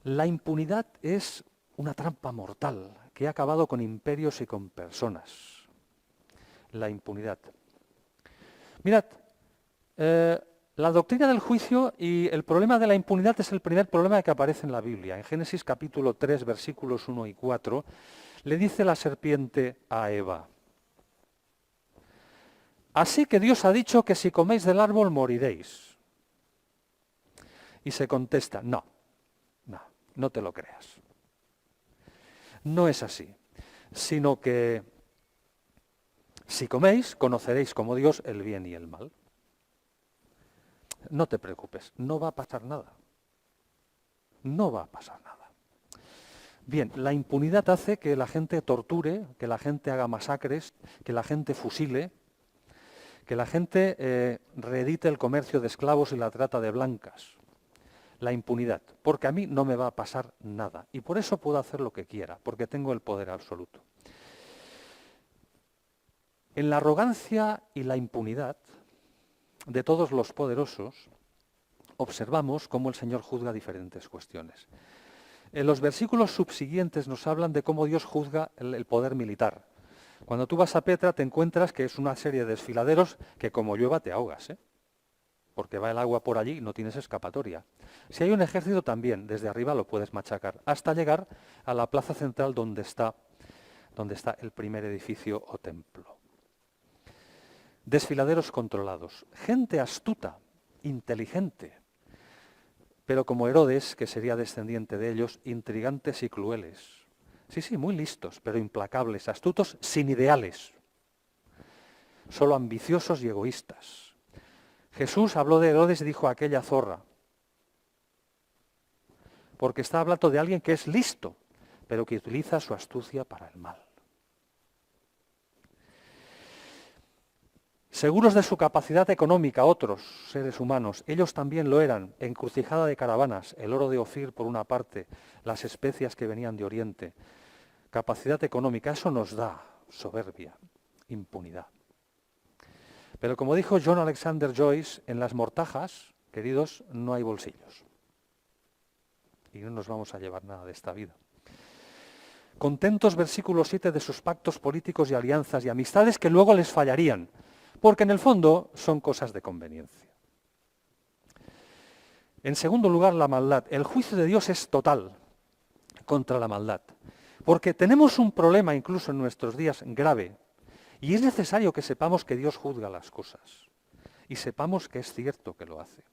La impunidad es una trampa mortal que ha acabado con imperios y con personas. La impunidad. Mirad, la doctrina del juicio y el problema de la impunidad es el primer problema que aparece en la Biblia. En Génesis capítulo 3, versículos 1 y 4, le dice la serpiente a Eva: así que Dios ha dicho que si coméis del árbol moriréis. Y se contesta, no te lo creas. No es así, sino que Si coméis, conoceréis como Dios el bien y el mal. No te preocupes, no va a pasar nada. No va a pasar nada. Bien, la impunidad hace que la gente torture, que la gente haga masacres, que la gente fusile, que la gente reedite el comercio de esclavos y la trata de blancas. La impunidad, porque a mí no me va a pasar nada. Y por eso puedo hacer lo que quiera, porque tengo el poder absoluto. En la arrogancia y la impunidad de todos los poderosos, observamos cómo el Señor juzga diferentes cuestiones. En los versículos subsiguientes nos hablan de cómo Dios juzga el poder militar. Cuando tú vas a Petra te encuentras que es una serie de desfiladeros que como llueva te ahogas, porque va el agua por allí y no tienes escapatoria. Si hay un ejército también, desde arriba lo puedes machacar, hasta llegar a la plaza central donde está el primer edificio o templo. Desfiladeros controlados, gente astuta, inteligente, pero como Herodes, que sería descendiente de ellos, intrigantes y crueles. Sí, muy listos, pero implacables, astutos, sin ideales, solo ambiciosos y egoístas. Jesús habló de Herodes y dijo aquella zorra, porque está hablando de alguien que es listo, pero que utiliza su astucia para el mal. Seguros de su capacidad económica, otros seres humanos, ellos también lo eran, encrucijada de caravanas, el oro de Ofir por una parte, las especias que venían de Oriente. Capacidad económica, eso nos da soberbia, impunidad. Pero como dijo John Alexander Joyce, en las mortajas, queridos, no hay bolsillos. Y no nos vamos a llevar nada de esta vida. Contentos, versículo 7, de sus pactos políticos y alianzas y amistades que luego les fallarían, porque en el fondo son cosas de conveniencia. En segundo lugar, la maldad. El juicio de Dios es total contra la maldad, porque tenemos un problema incluso en nuestros días grave, y es necesario que sepamos que Dios juzga las cosas, y sepamos que es cierto que lo hace.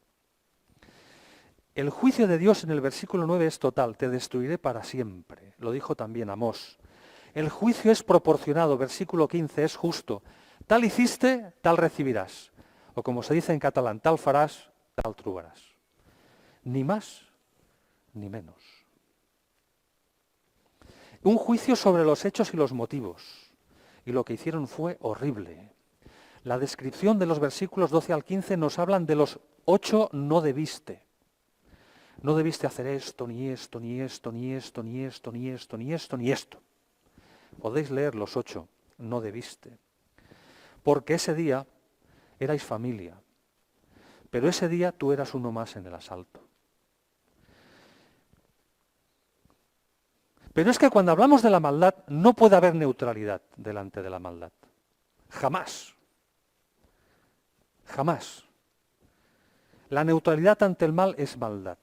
El juicio de Dios en el versículo 9 es total, te destruiré para siempre, lo dijo también Amós. El juicio es proporcionado, versículo 15, es justo. Tal hiciste, tal recibirás. O como se dice en catalán, tal farás, tal trobarás. Ni más, ni menos. Un juicio sobre los hechos y los motivos. Y lo que hicieron fue horrible. La descripción de los versículos 12 al 15 nos hablan de los 8 no debiste. No debiste hacer esto, ni esto, ni esto, ni esto, ni esto, ni esto, ni esto, ni esto. Podéis leer los 8, no debiste. Porque ese día erais familia, pero ese día tú eras uno más en el asalto. Pero es que cuando hablamos de la maldad no puede haber neutralidad delante de la maldad. Jamás. Jamás. La neutralidad ante el mal es maldad.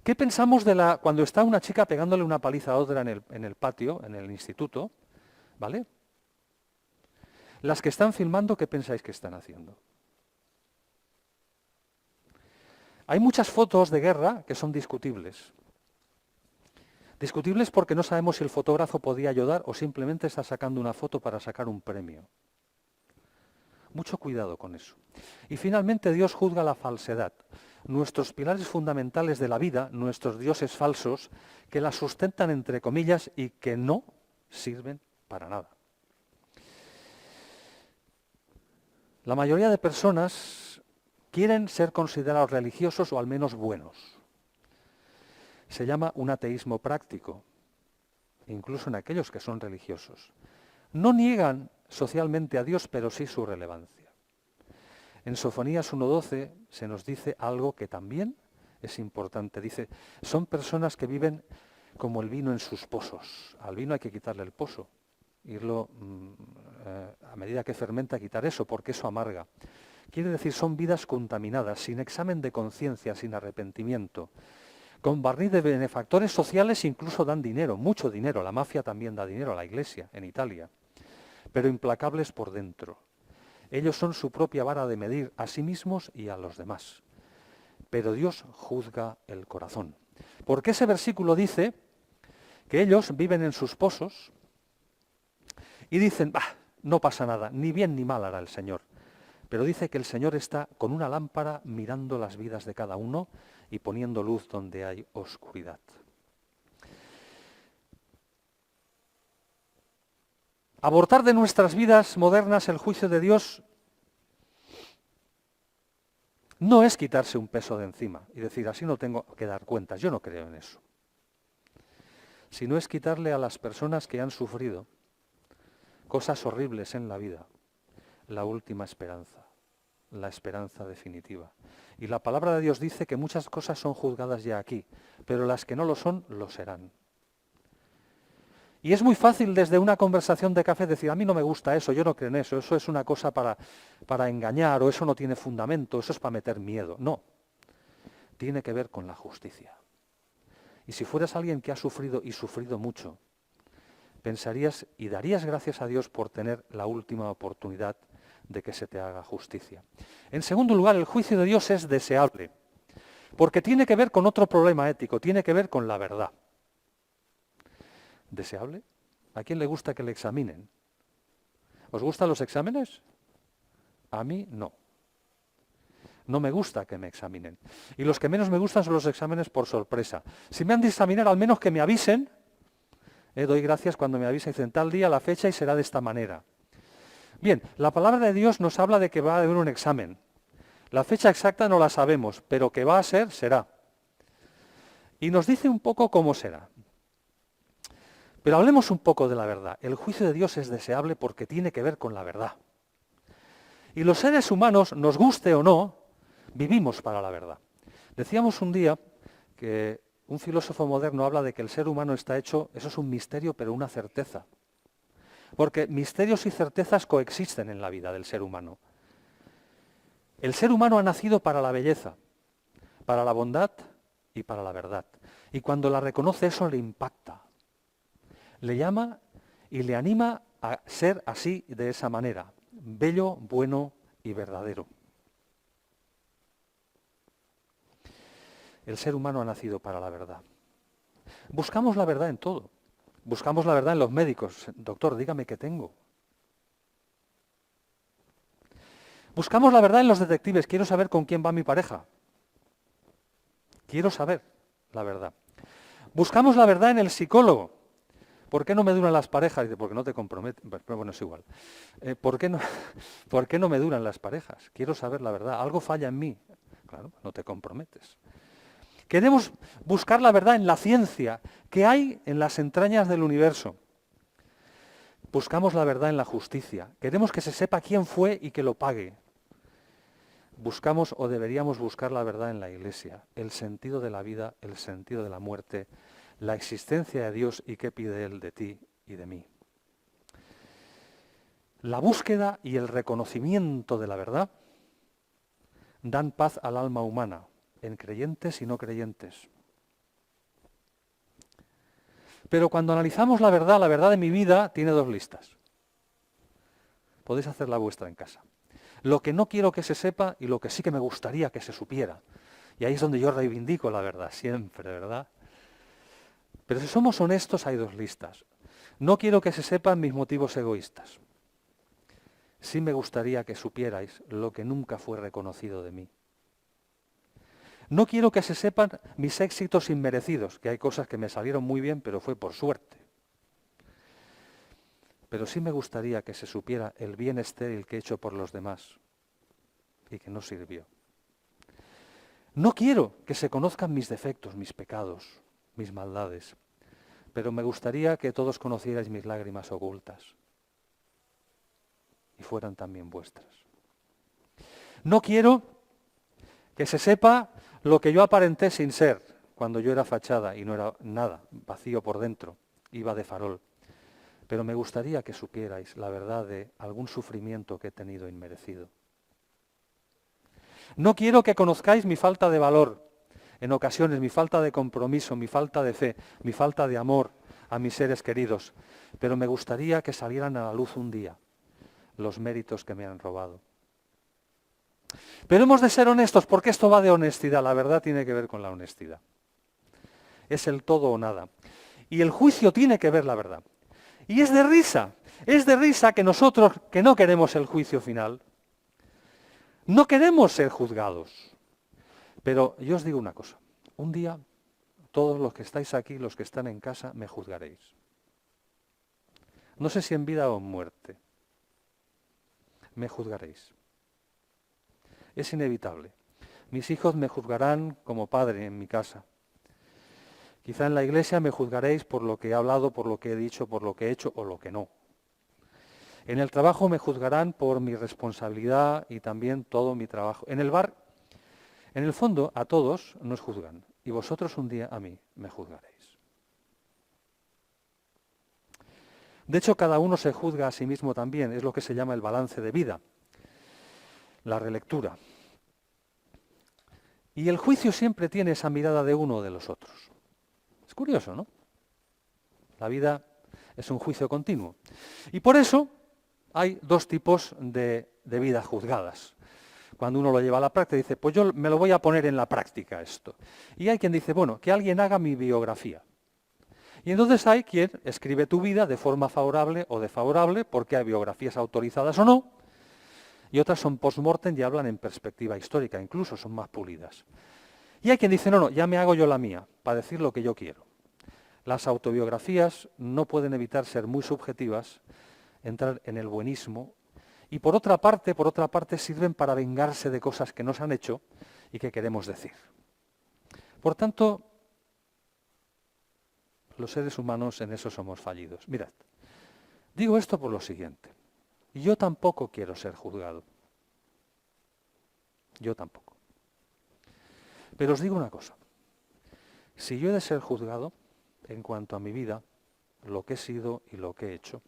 ¿Qué pensamos cuando está una chica pegándole una paliza a otra en el patio, en el instituto? ¿Vale? Las que están filmando, ¿qué pensáis que están haciendo? Hay muchas fotos de guerra que son discutibles. Discutibles porque no sabemos si el fotógrafo podía ayudar o simplemente está sacando una foto para sacar un premio. Mucho cuidado con eso. Y finalmente Dios juzga la falsedad. Nuestros pilares fundamentales de la vida, nuestros dioses falsos, que la sustentan entre comillas y que no sirven para nada. La mayoría de personas quieren ser considerados religiosos o al menos buenos. Se llama un ateísmo práctico, incluso en aquellos que son religiosos. No niegan socialmente a Dios, pero sí su relevancia. En Sofonías 1:12 se nos dice algo que también es importante. Dice, son personas que viven como el vino en sus pozos. Al vino hay que quitarle el pozo. Irlo, a medida que fermenta, quitar eso, porque eso amarga. Quiere decir, son vidas contaminadas, sin examen de conciencia, sin arrepentimiento, con barniz de benefactores sociales, incluso dan dinero, mucho dinero. La mafia también da dinero a la iglesia, en Italia, pero implacables por dentro. Ellos son su propia vara de medir a sí mismos y a los demás. Pero Dios juzga el corazón. Porque ese versículo dice que ellos viven en sus pozos, y dicen, no pasa nada, ni bien ni mal hará el Señor. Pero dice que el Señor está con una lámpara mirando las vidas de cada uno y poniendo luz donde hay oscuridad. Abortar de nuestras vidas modernas el juicio de Dios no es quitarse un peso de encima y decir, así no tengo que dar cuentas. Yo no creo en eso. Sino es quitarle a las personas que han sufrido cosas horribles en la vida la última esperanza, la esperanza definitiva. Y la palabra de Dios dice que muchas cosas son juzgadas ya aquí, pero las que no lo son, lo serán. Y es muy fácil desde una conversación de café decir, a mí no me gusta eso, yo no creo en eso, eso es una cosa para engañar, o eso no tiene fundamento, eso es para meter miedo. No, tiene que ver con la justicia. Y si fueras alguien que ha sufrido y sufrido mucho, pensarías y darías gracias a Dios por tener la última oportunidad de que se te haga justicia. En segundo lugar, el juicio de Dios es deseable, porque tiene que ver con otro problema ético, tiene que ver con la verdad. ¿Deseable? ¿A quién le gusta que le examinen? ¿Os gustan los exámenes? A mí no. No me gusta que me examinen. Y los que menos me gustan son los exámenes por sorpresa. Si me han de examinar, al menos que me avisen. Doy gracias cuando me avisen, dicen tal día, la fecha y será de esta manera. Bien, la palabra de Dios nos habla de que va a haber un examen. La fecha exacta no la sabemos, pero que va a ser, será. Y nos dice un poco cómo será. Pero hablemos un poco de la verdad. El juicio de Dios es deseable porque tiene que ver con la verdad. Y los seres humanos, nos guste o no, vivimos para la verdad. Decíamos un día que un filósofo moderno habla de que el ser humano está hecho, eso es un misterio, pero una certeza. Porque misterios y certezas coexisten en la vida del ser humano. El ser humano ha nacido para la belleza, para la bondad y para la verdad. Y cuando la reconoce, eso le impacta. Le llama y le anima a ser así, de esa manera, bello, bueno y verdadero. El ser humano ha nacido para la verdad. Buscamos la verdad en todo. Buscamos la verdad en los médicos. Doctor, dígame qué tengo. Buscamos la verdad en los detectives. Quiero saber con quién va mi pareja. Quiero saber la verdad. Buscamos la verdad en el psicólogo. ¿Por qué no me duran las parejas? Dice, porque no te comprometes. Bueno, es igual. ¿Por qué no me duran las parejas? Quiero saber la verdad. Algo falla en mí. Claro, no te comprometes. Queremos buscar la verdad en la ciencia. ¿Qué hay en las entrañas del universo? Buscamos la verdad en la justicia. Queremos que se sepa quién fue y que lo pague. Buscamos o deberíamos buscar la verdad en la Iglesia. El sentido de la vida, el sentido de la muerte, la existencia de Dios y qué pide Él de ti y de mí. La búsqueda y el reconocimiento de la verdad dan paz al alma humana, en creyentes y no creyentes. Pero cuando analizamos la verdad de mi vida tiene dos listas. Podéis hacer la vuestra en casa. Lo que no quiero que se sepa y lo que sí que me gustaría que se supiera. Y ahí es donde yo reivindico la verdad, siempre, ¿verdad? Pero si somos honestos hay dos listas. No quiero que se sepan mis motivos egoístas. Sí me gustaría que supierais lo que nunca fue reconocido de mí. No quiero que se sepan mis éxitos inmerecidos, que hay cosas que me salieron muy bien, pero fue por suerte. Pero sí me gustaría que se supiera el bien estéril que he hecho por los demás y que no sirvió. No quiero que se conozcan mis defectos, mis pecados, mis maldades, pero me gustaría que todos conocierais mis lágrimas ocultas y fueran también vuestras. No quiero que se sepa lo que yo aparenté sin ser, cuando yo era fachada y no era nada, vacío por dentro, iba de farol. Pero me gustaría que supierais la verdad de algún sufrimiento que he tenido inmerecido. No quiero que conozcáis mi falta de valor, en ocasiones mi falta de compromiso, mi falta de fe, mi falta de amor a mis seres queridos, pero me gustaría que salieran a la luz un día los méritos que me han robado. Pero hemos de ser honestos, porque esto va de honestidad, la verdad tiene que ver con la honestidad. Es el todo o nada. Y el juicio tiene que ver la verdad. Y es de risa. Es de risa que nosotros, que no queremos el juicio final, no queremos ser juzgados. Pero yo os digo una cosa, un día todos los que estáis aquí, los que están en casa, me juzgaréis. No sé si en vida o en muerte. Me juzgaréis. Es inevitable. Mis hijos me juzgarán como padre en mi casa. Quizá en la iglesia me juzgaréis por lo que he hablado, por lo que he dicho, por lo que he hecho o lo que no. En el trabajo me juzgarán por mi responsabilidad y también todo mi trabajo. En el bar, en el fondo, a todos nos juzgan. Y vosotros un día a mí me juzgaréis. De hecho, cada uno se juzga a sí mismo también. Es lo que se llama el balance de vida. La relectura. Y el juicio siempre tiene esa mirada de uno o de los otros. Es curioso, ¿no? La vida es un juicio continuo. Y por eso hay dos tipos de vidas juzgadas. Cuando uno lo lleva a la práctica, dice, pues yo me lo voy a poner en la práctica esto. Y hay quien dice, bueno, que alguien haga mi biografía. Y entonces hay quien escribe tu vida de forma favorable o desfavorable, porque hay biografías autorizadas o no, y otras son post-mortem y hablan en perspectiva histórica, incluso son más pulidas. Y hay quien dice, no, ya me hago yo la mía, para decir lo que yo quiero. Las autobiografías no pueden evitar ser muy subjetivas, entrar en el buenismo, y por otra parte sirven para vengarse de cosas que nos han hecho y que queremos decir. Por tanto, los seres humanos en eso somos fallidos. Mirad, digo esto por lo siguiente. Yo tampoco quiero ser juzgado. Yo tampoco. Pero os digo una cosa. Si yo he de ser juzgado en cuanto a mi vida, lo que he sido y lo que he hecho,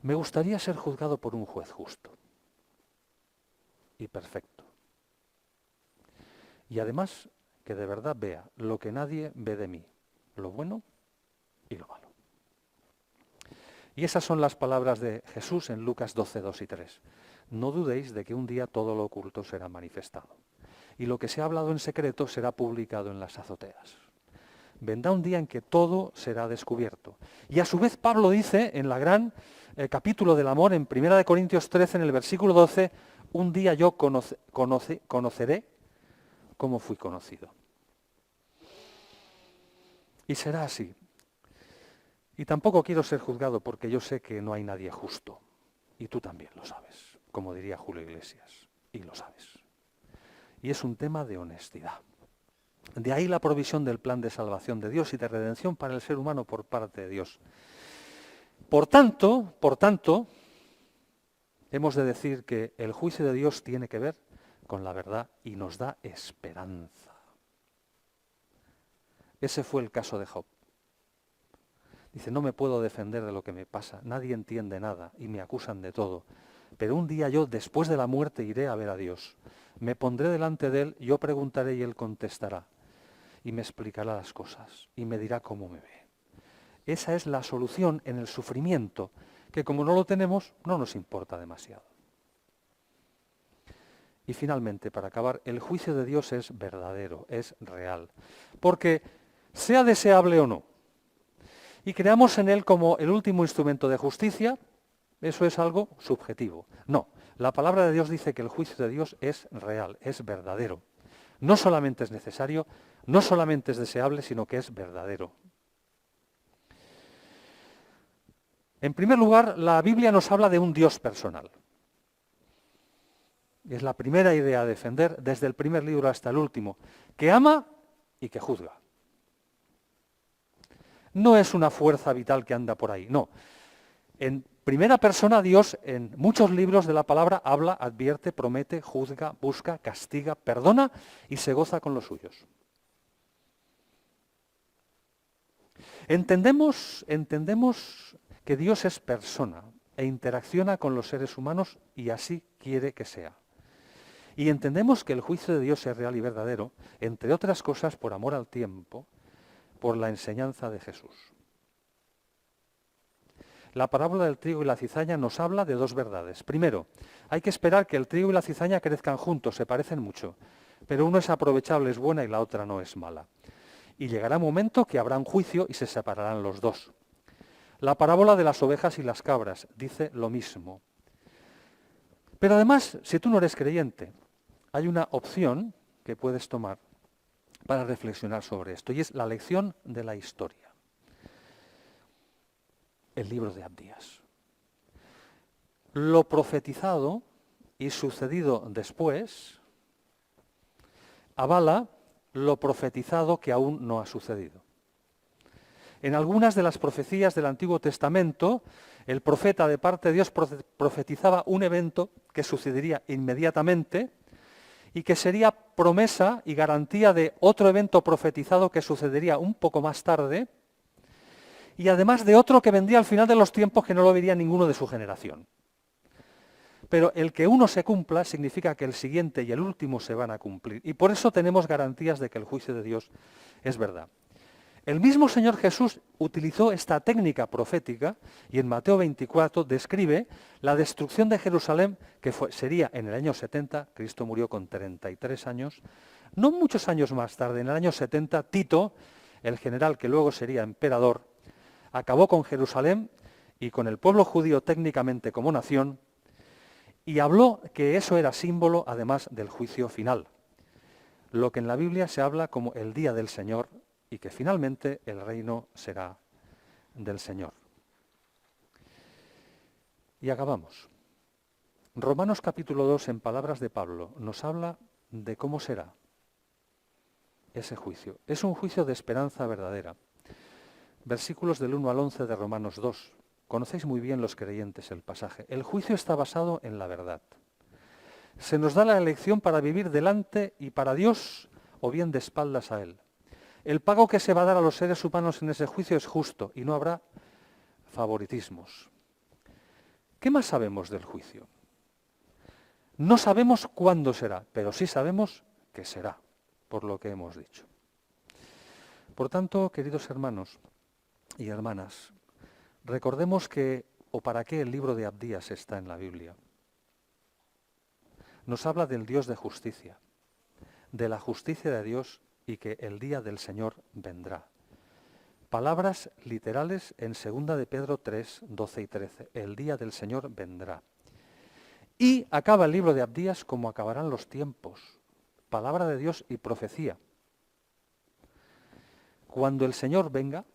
me gustaría ser juzgado por un juez justo y perfecto. Y además que de verdad vea lo que nadie ve de mí, lo bueno y lo malo. Y esas son las palabras de Jesús en Lucas 12, 2 y 3. No dudéis de que un día todo lo oculto será manifestado. Y lo que se ha hablado en secreto será publicado en las azoteas. Vendrá un día en que todo será descubierto. Y a su vez Pablo dice en la gran capítulo del amor, en 1 Corintios 13, en el versículo 12, un día yo conoceré cómo fui conocido. Y será así. Y tampoco quiero ser juzgado porque yo sé que no hay nadie justo. Y tú también lo sabes, como diría Julio Iglesias. Y lo sabes. Y es un tema de honestidad. De ahí la provisión del plan de salvación de Dios y de redención para el ser humano por parte de Dios. Por tanto, hemos de decir que el juicio de Dios tiene que ver con la verdad y nos da esperanza. Ese fue el caso de Job. Dice, no me puedo defender de lo que me pasa, nadie entiende nada y me acusan de todo. Pero un día yo, después de la muerte, iré a ver a Dios. Me pondré delante de Él, yo preguntaré y Él contestará. Y me explicará las cosas y me dirá cómo me ve. Esa es la solución en el sufrimiento, que como no lo tenemos, no nos importa demasiado. Y finalmente, para acabar, el juicio de Dios es verdadero, es real. Porque sea deseable o no, y creamos en Él como el último instrumento de justicia, eso es algo subjetivo. No, la palabra de Dios dice que el juicio de Dios es real, es verdadero. No solamente es necesario, no solamente es deseable, sino que es verdadero. En primer lugar, la Biblia nos habla de un Dios personal. Es la primera idea a defender desde el primer libro hasta el último, que ama y que juzga. No es una fuerza vital que anda por ahí, no. En primera persona Dios en muchos libros de la palabra habla, advierte, promete, juzga, busca, castiga, perdona y se goza con los suyos. Entendemos que Dios es persona e interacciona con los seres humanos y así quiere que sea. Y entendemos que el juicio de Dios es real y verdadero, entre otras cosas por amor al tiempo, por la enseñanza de Jesús. La parábola del trigo y la cizaña nos habla de dos verdades. Primero, hay que esperar que el trigo y la cizaña crezcan juntos, se parecen mucho, pero uno es aprovechable, es buena y la otra no es mala. Y llegará un momento que habrá un juicio y se separarán los dos. La parábola de las ovejas y las cabras dice lo mismo. Pero además, si tú no eres creyente, hay una opción que puedes tomar para reflexionar sobre esto, y es la lección de la historia. El libro de Abdías. Lo profetizado y sucedido después avala lo profetizado que aún no ha sucedido. En algunas de las profecías del Antiguo Testamento, el profeta de parte de Dios profetizaba un evento que sucedería inmediatamente y que sería promesa y garantía de otro evento profetizado que sucedería un poco más tarde, y además de otro que vendría al final de los tiempos que no lo vería ninguno de su generación. Pero el que uno se cumpla significa que el siguiente y el último se van a cumplir. Y por eso tenemos garantías de que el juicio de Dios es verdad. El mismo Señor Jesús utilizó esta técnica profética y en Mateo 24 describe la destrucción de Jerusalén, que sería en el año 70, Cristo murió con 33 años. No muchos años más tarde, en el año 70, Tito, el general que luego sería emperador, acabó con Jerusalén y con el pueblo judío técnicamente como nación, y habló que eso era símbolo además del juicio final, lo que en la Biblia se habla como el día del Señor, y que finalmente el reino será del Señor. Y acabamos. Romanos capítulo 2, en palabras de Pablo, nos habla de cómo será ese juicio. Es un juicio de esperanza verdadera. Versículos del 1 al 11 de Romanos 2. Conocéis muy bien los creyentes el pasaje. El juicio está basado en la verdad. Se nos da la elección para vivir delante y para Dios o bien de espaldas a Él. El pago que se va a dar a los seres humanos en ese juicio es justo y no habrá favoritismos. ¿Qué más sabemos del juicio? No sabemos cuándo será, pero sí sabemos que será, por lo que hemos dicho. Por tanto, queridos hermanos y hermanas, recordemos que, o para qué el libro de Abdías está en la Biblia. Nos habla del Dios de justicia, de la justicia de Dios y que el día del Señor vendrá. Palabras literales en 2 de Pedro 3, 12 y 13. El día del Señor vendrá. Y acaba el libro de Abdías como acabarán los tiempos. Palabra de Dios y profecía. Cuando el Señor venga,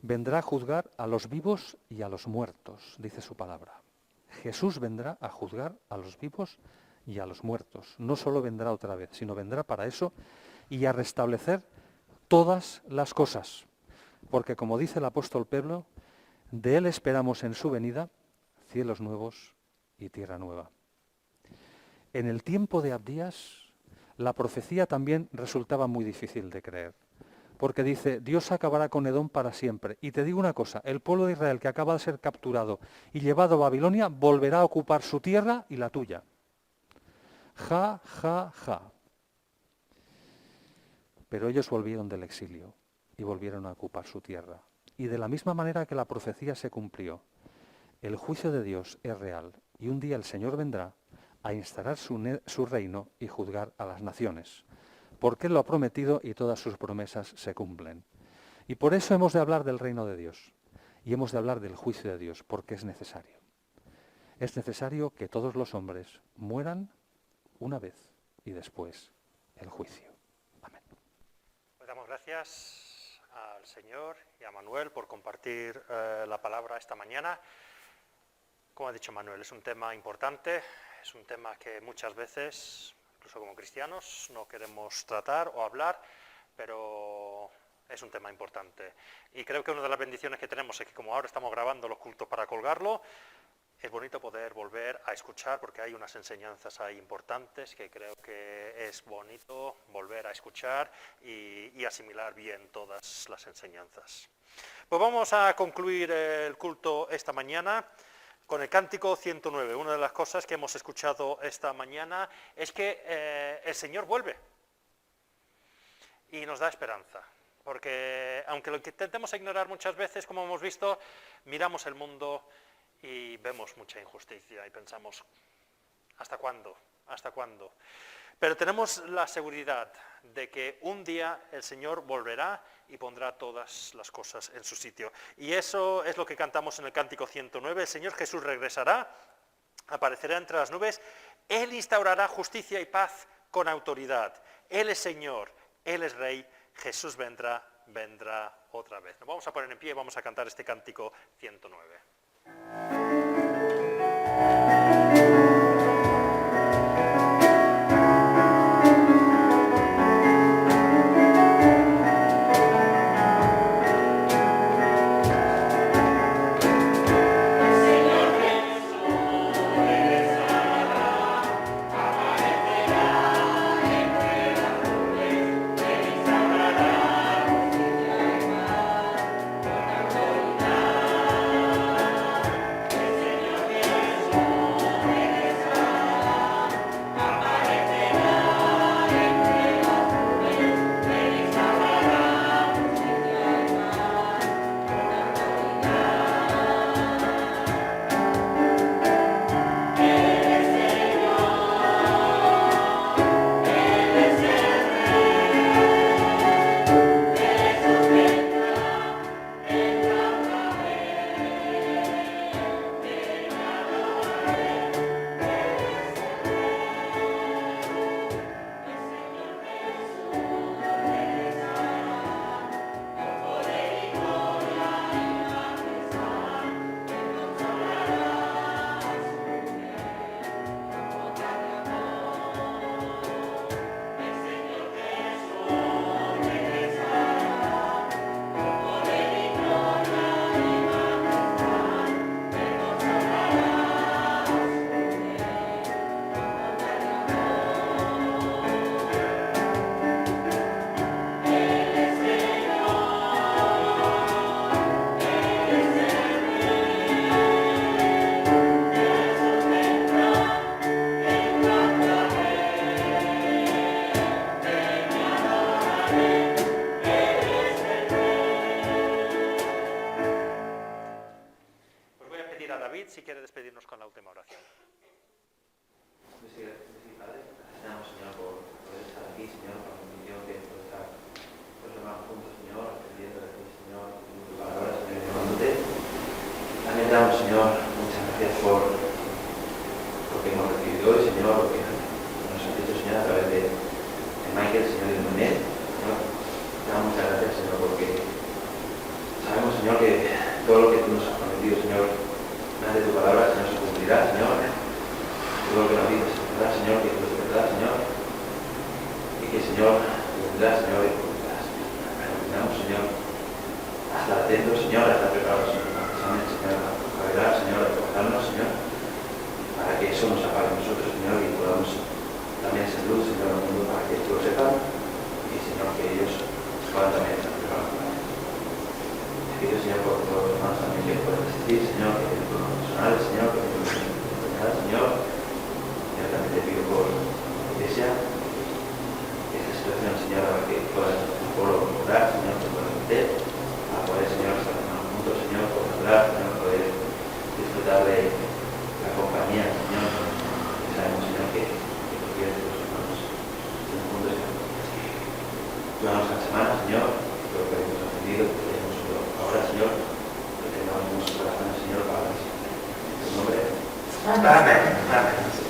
vendrá a juzgar a los vivos y a los muertos, dice su palabra. Jesús vendrá a juzgar a los vivos y a los muertos. No solo vendrá otra vez, sino vendrá para eso y a restablecer todas las cosas. Porque como dice el apóstol Pedro, de Él esperamos en su venida cielos nuevos y tierra nueva. En el tiempo de Abdías, la profecía también resultaba muy difícil de creer. Porque dice, Dios acabará con Edom para siempre. Y te digo una cosa, el pueblo de Israel que acaba de ser capturado y llevado a Babilonia, volverá a ocupar su tierra y la tuya. Ja, ja, ja. Pero ellos volvieron del exilio y volvieron a ocupar su tierra. Y de la misma manera que la profecía se cumplió, el juicio de Dios es real y un día el Señor vendrá a instalar su reino y juzgar a las naciones. Porque Él lo ha prometido y todas sus promesas se cumplen. Y por eso hemos de hablar del reino de Dios y hemos de hablar del juicio de Dios, porque es necesario. Es necesario que todos los hombres mueran una vez y después el juicio. Amén. Pues damos gracias al Señor y a Manuel por compartir la palabra esta mañana. Como ha dicho Manuel, es un tema importante, es un tema que muchas veces, incluso como cristianos, no queremos tratar o hablar, pero es un tema importante. Y creo que una de las bendiciones que tenemos es que como ahora estamos grabando los cultos para colgarlo, es bonito poder volver a escuchar porque hay unas enseñanzas ahí importantes que creo que es bonito volver a escuchar y asimilar bien todas las enseñanzas. Pues vamos a concluir el culto esta mañana con el cántico 109. Una de las cosas que hemos escuchado esta mañana es que el Señor vuelve y nos da esperanza. Porque aunque lo intentemos ignorar muchas veces, como hemos visto, miramos el mundo y vemos mucha injusticia y pensamos, ¿Hasta cuándo? ¿Hasta cuándo? Pero tenemos la seguridad de que un día el Señor volverá y pondrá todas las cosas en su sitio. Y eso es lo que cantamos en el Cántico 109. El Señor Jesús regresará, aparecerá entre las nubes, Él instaurará justicia y paz con autoridad. Él es Señor, Él es Rey, Jesús vendrá otra vez. Nos vamos a poner en pie y vamos a cantar este Cántico 109. Si quiere despedirnos con la última oración. Sí, Padre, gracias, Señor, por estar aquí, Señor, por la bendición que por estar hermanos juntos, Señor, aprendiendo de ti, Señor, tu palabra, Señor, llamándote. También damos, Señor, muchas gracias por lo que hemos recibido hoy, Señor, lo que nos has dicho, Señor, a través de Michael, Señor, y de Manuel. Señor, te damos muchas gracias, Señor, porque sabemos, Señor, que todo lo que tú nos has prometido, Señor, de tu palabra, Señor, se cumplirá, Señor. Todo lo que nos dices, ¿verdad, Señor? Que tú es verdad, Señor. Y que, Señor, tú vendrás, Señor, y cumplirás. Pero vendramos, Señor, hasta atentos, Señor, hasta preparados en los exámenes, Señor, a velar, Señor, a recordarnos, Señor, para que eso nos apague a nosotros, Señor, y podamos también ser luz, Señor, al mundo, para que esto lo sepan, y, Señor, que ellos puedan también estar preparados para esto. Te pido, Señor, por todos los hermanos también que puedan asistir, Señor, que Señor, que me enseñado, Señor. Yo también te pido por la iglesia, esta situación, Señor, para que puedas colaborar, Señor, que puedas meter, a poder, Señor, estar juntos, Señor, poder hablar, Señor, poder disfrutar de la compañía, Señor. Y sabemos, Señor, que tú quieres que los hermanos estén juntos y juntos. Llevamos la semana, Señor, lo que hemos aprendido, que tenemos ahora, Señor, que tengamos nuestros corazones, Señor, para la nombre. Amén. Amén.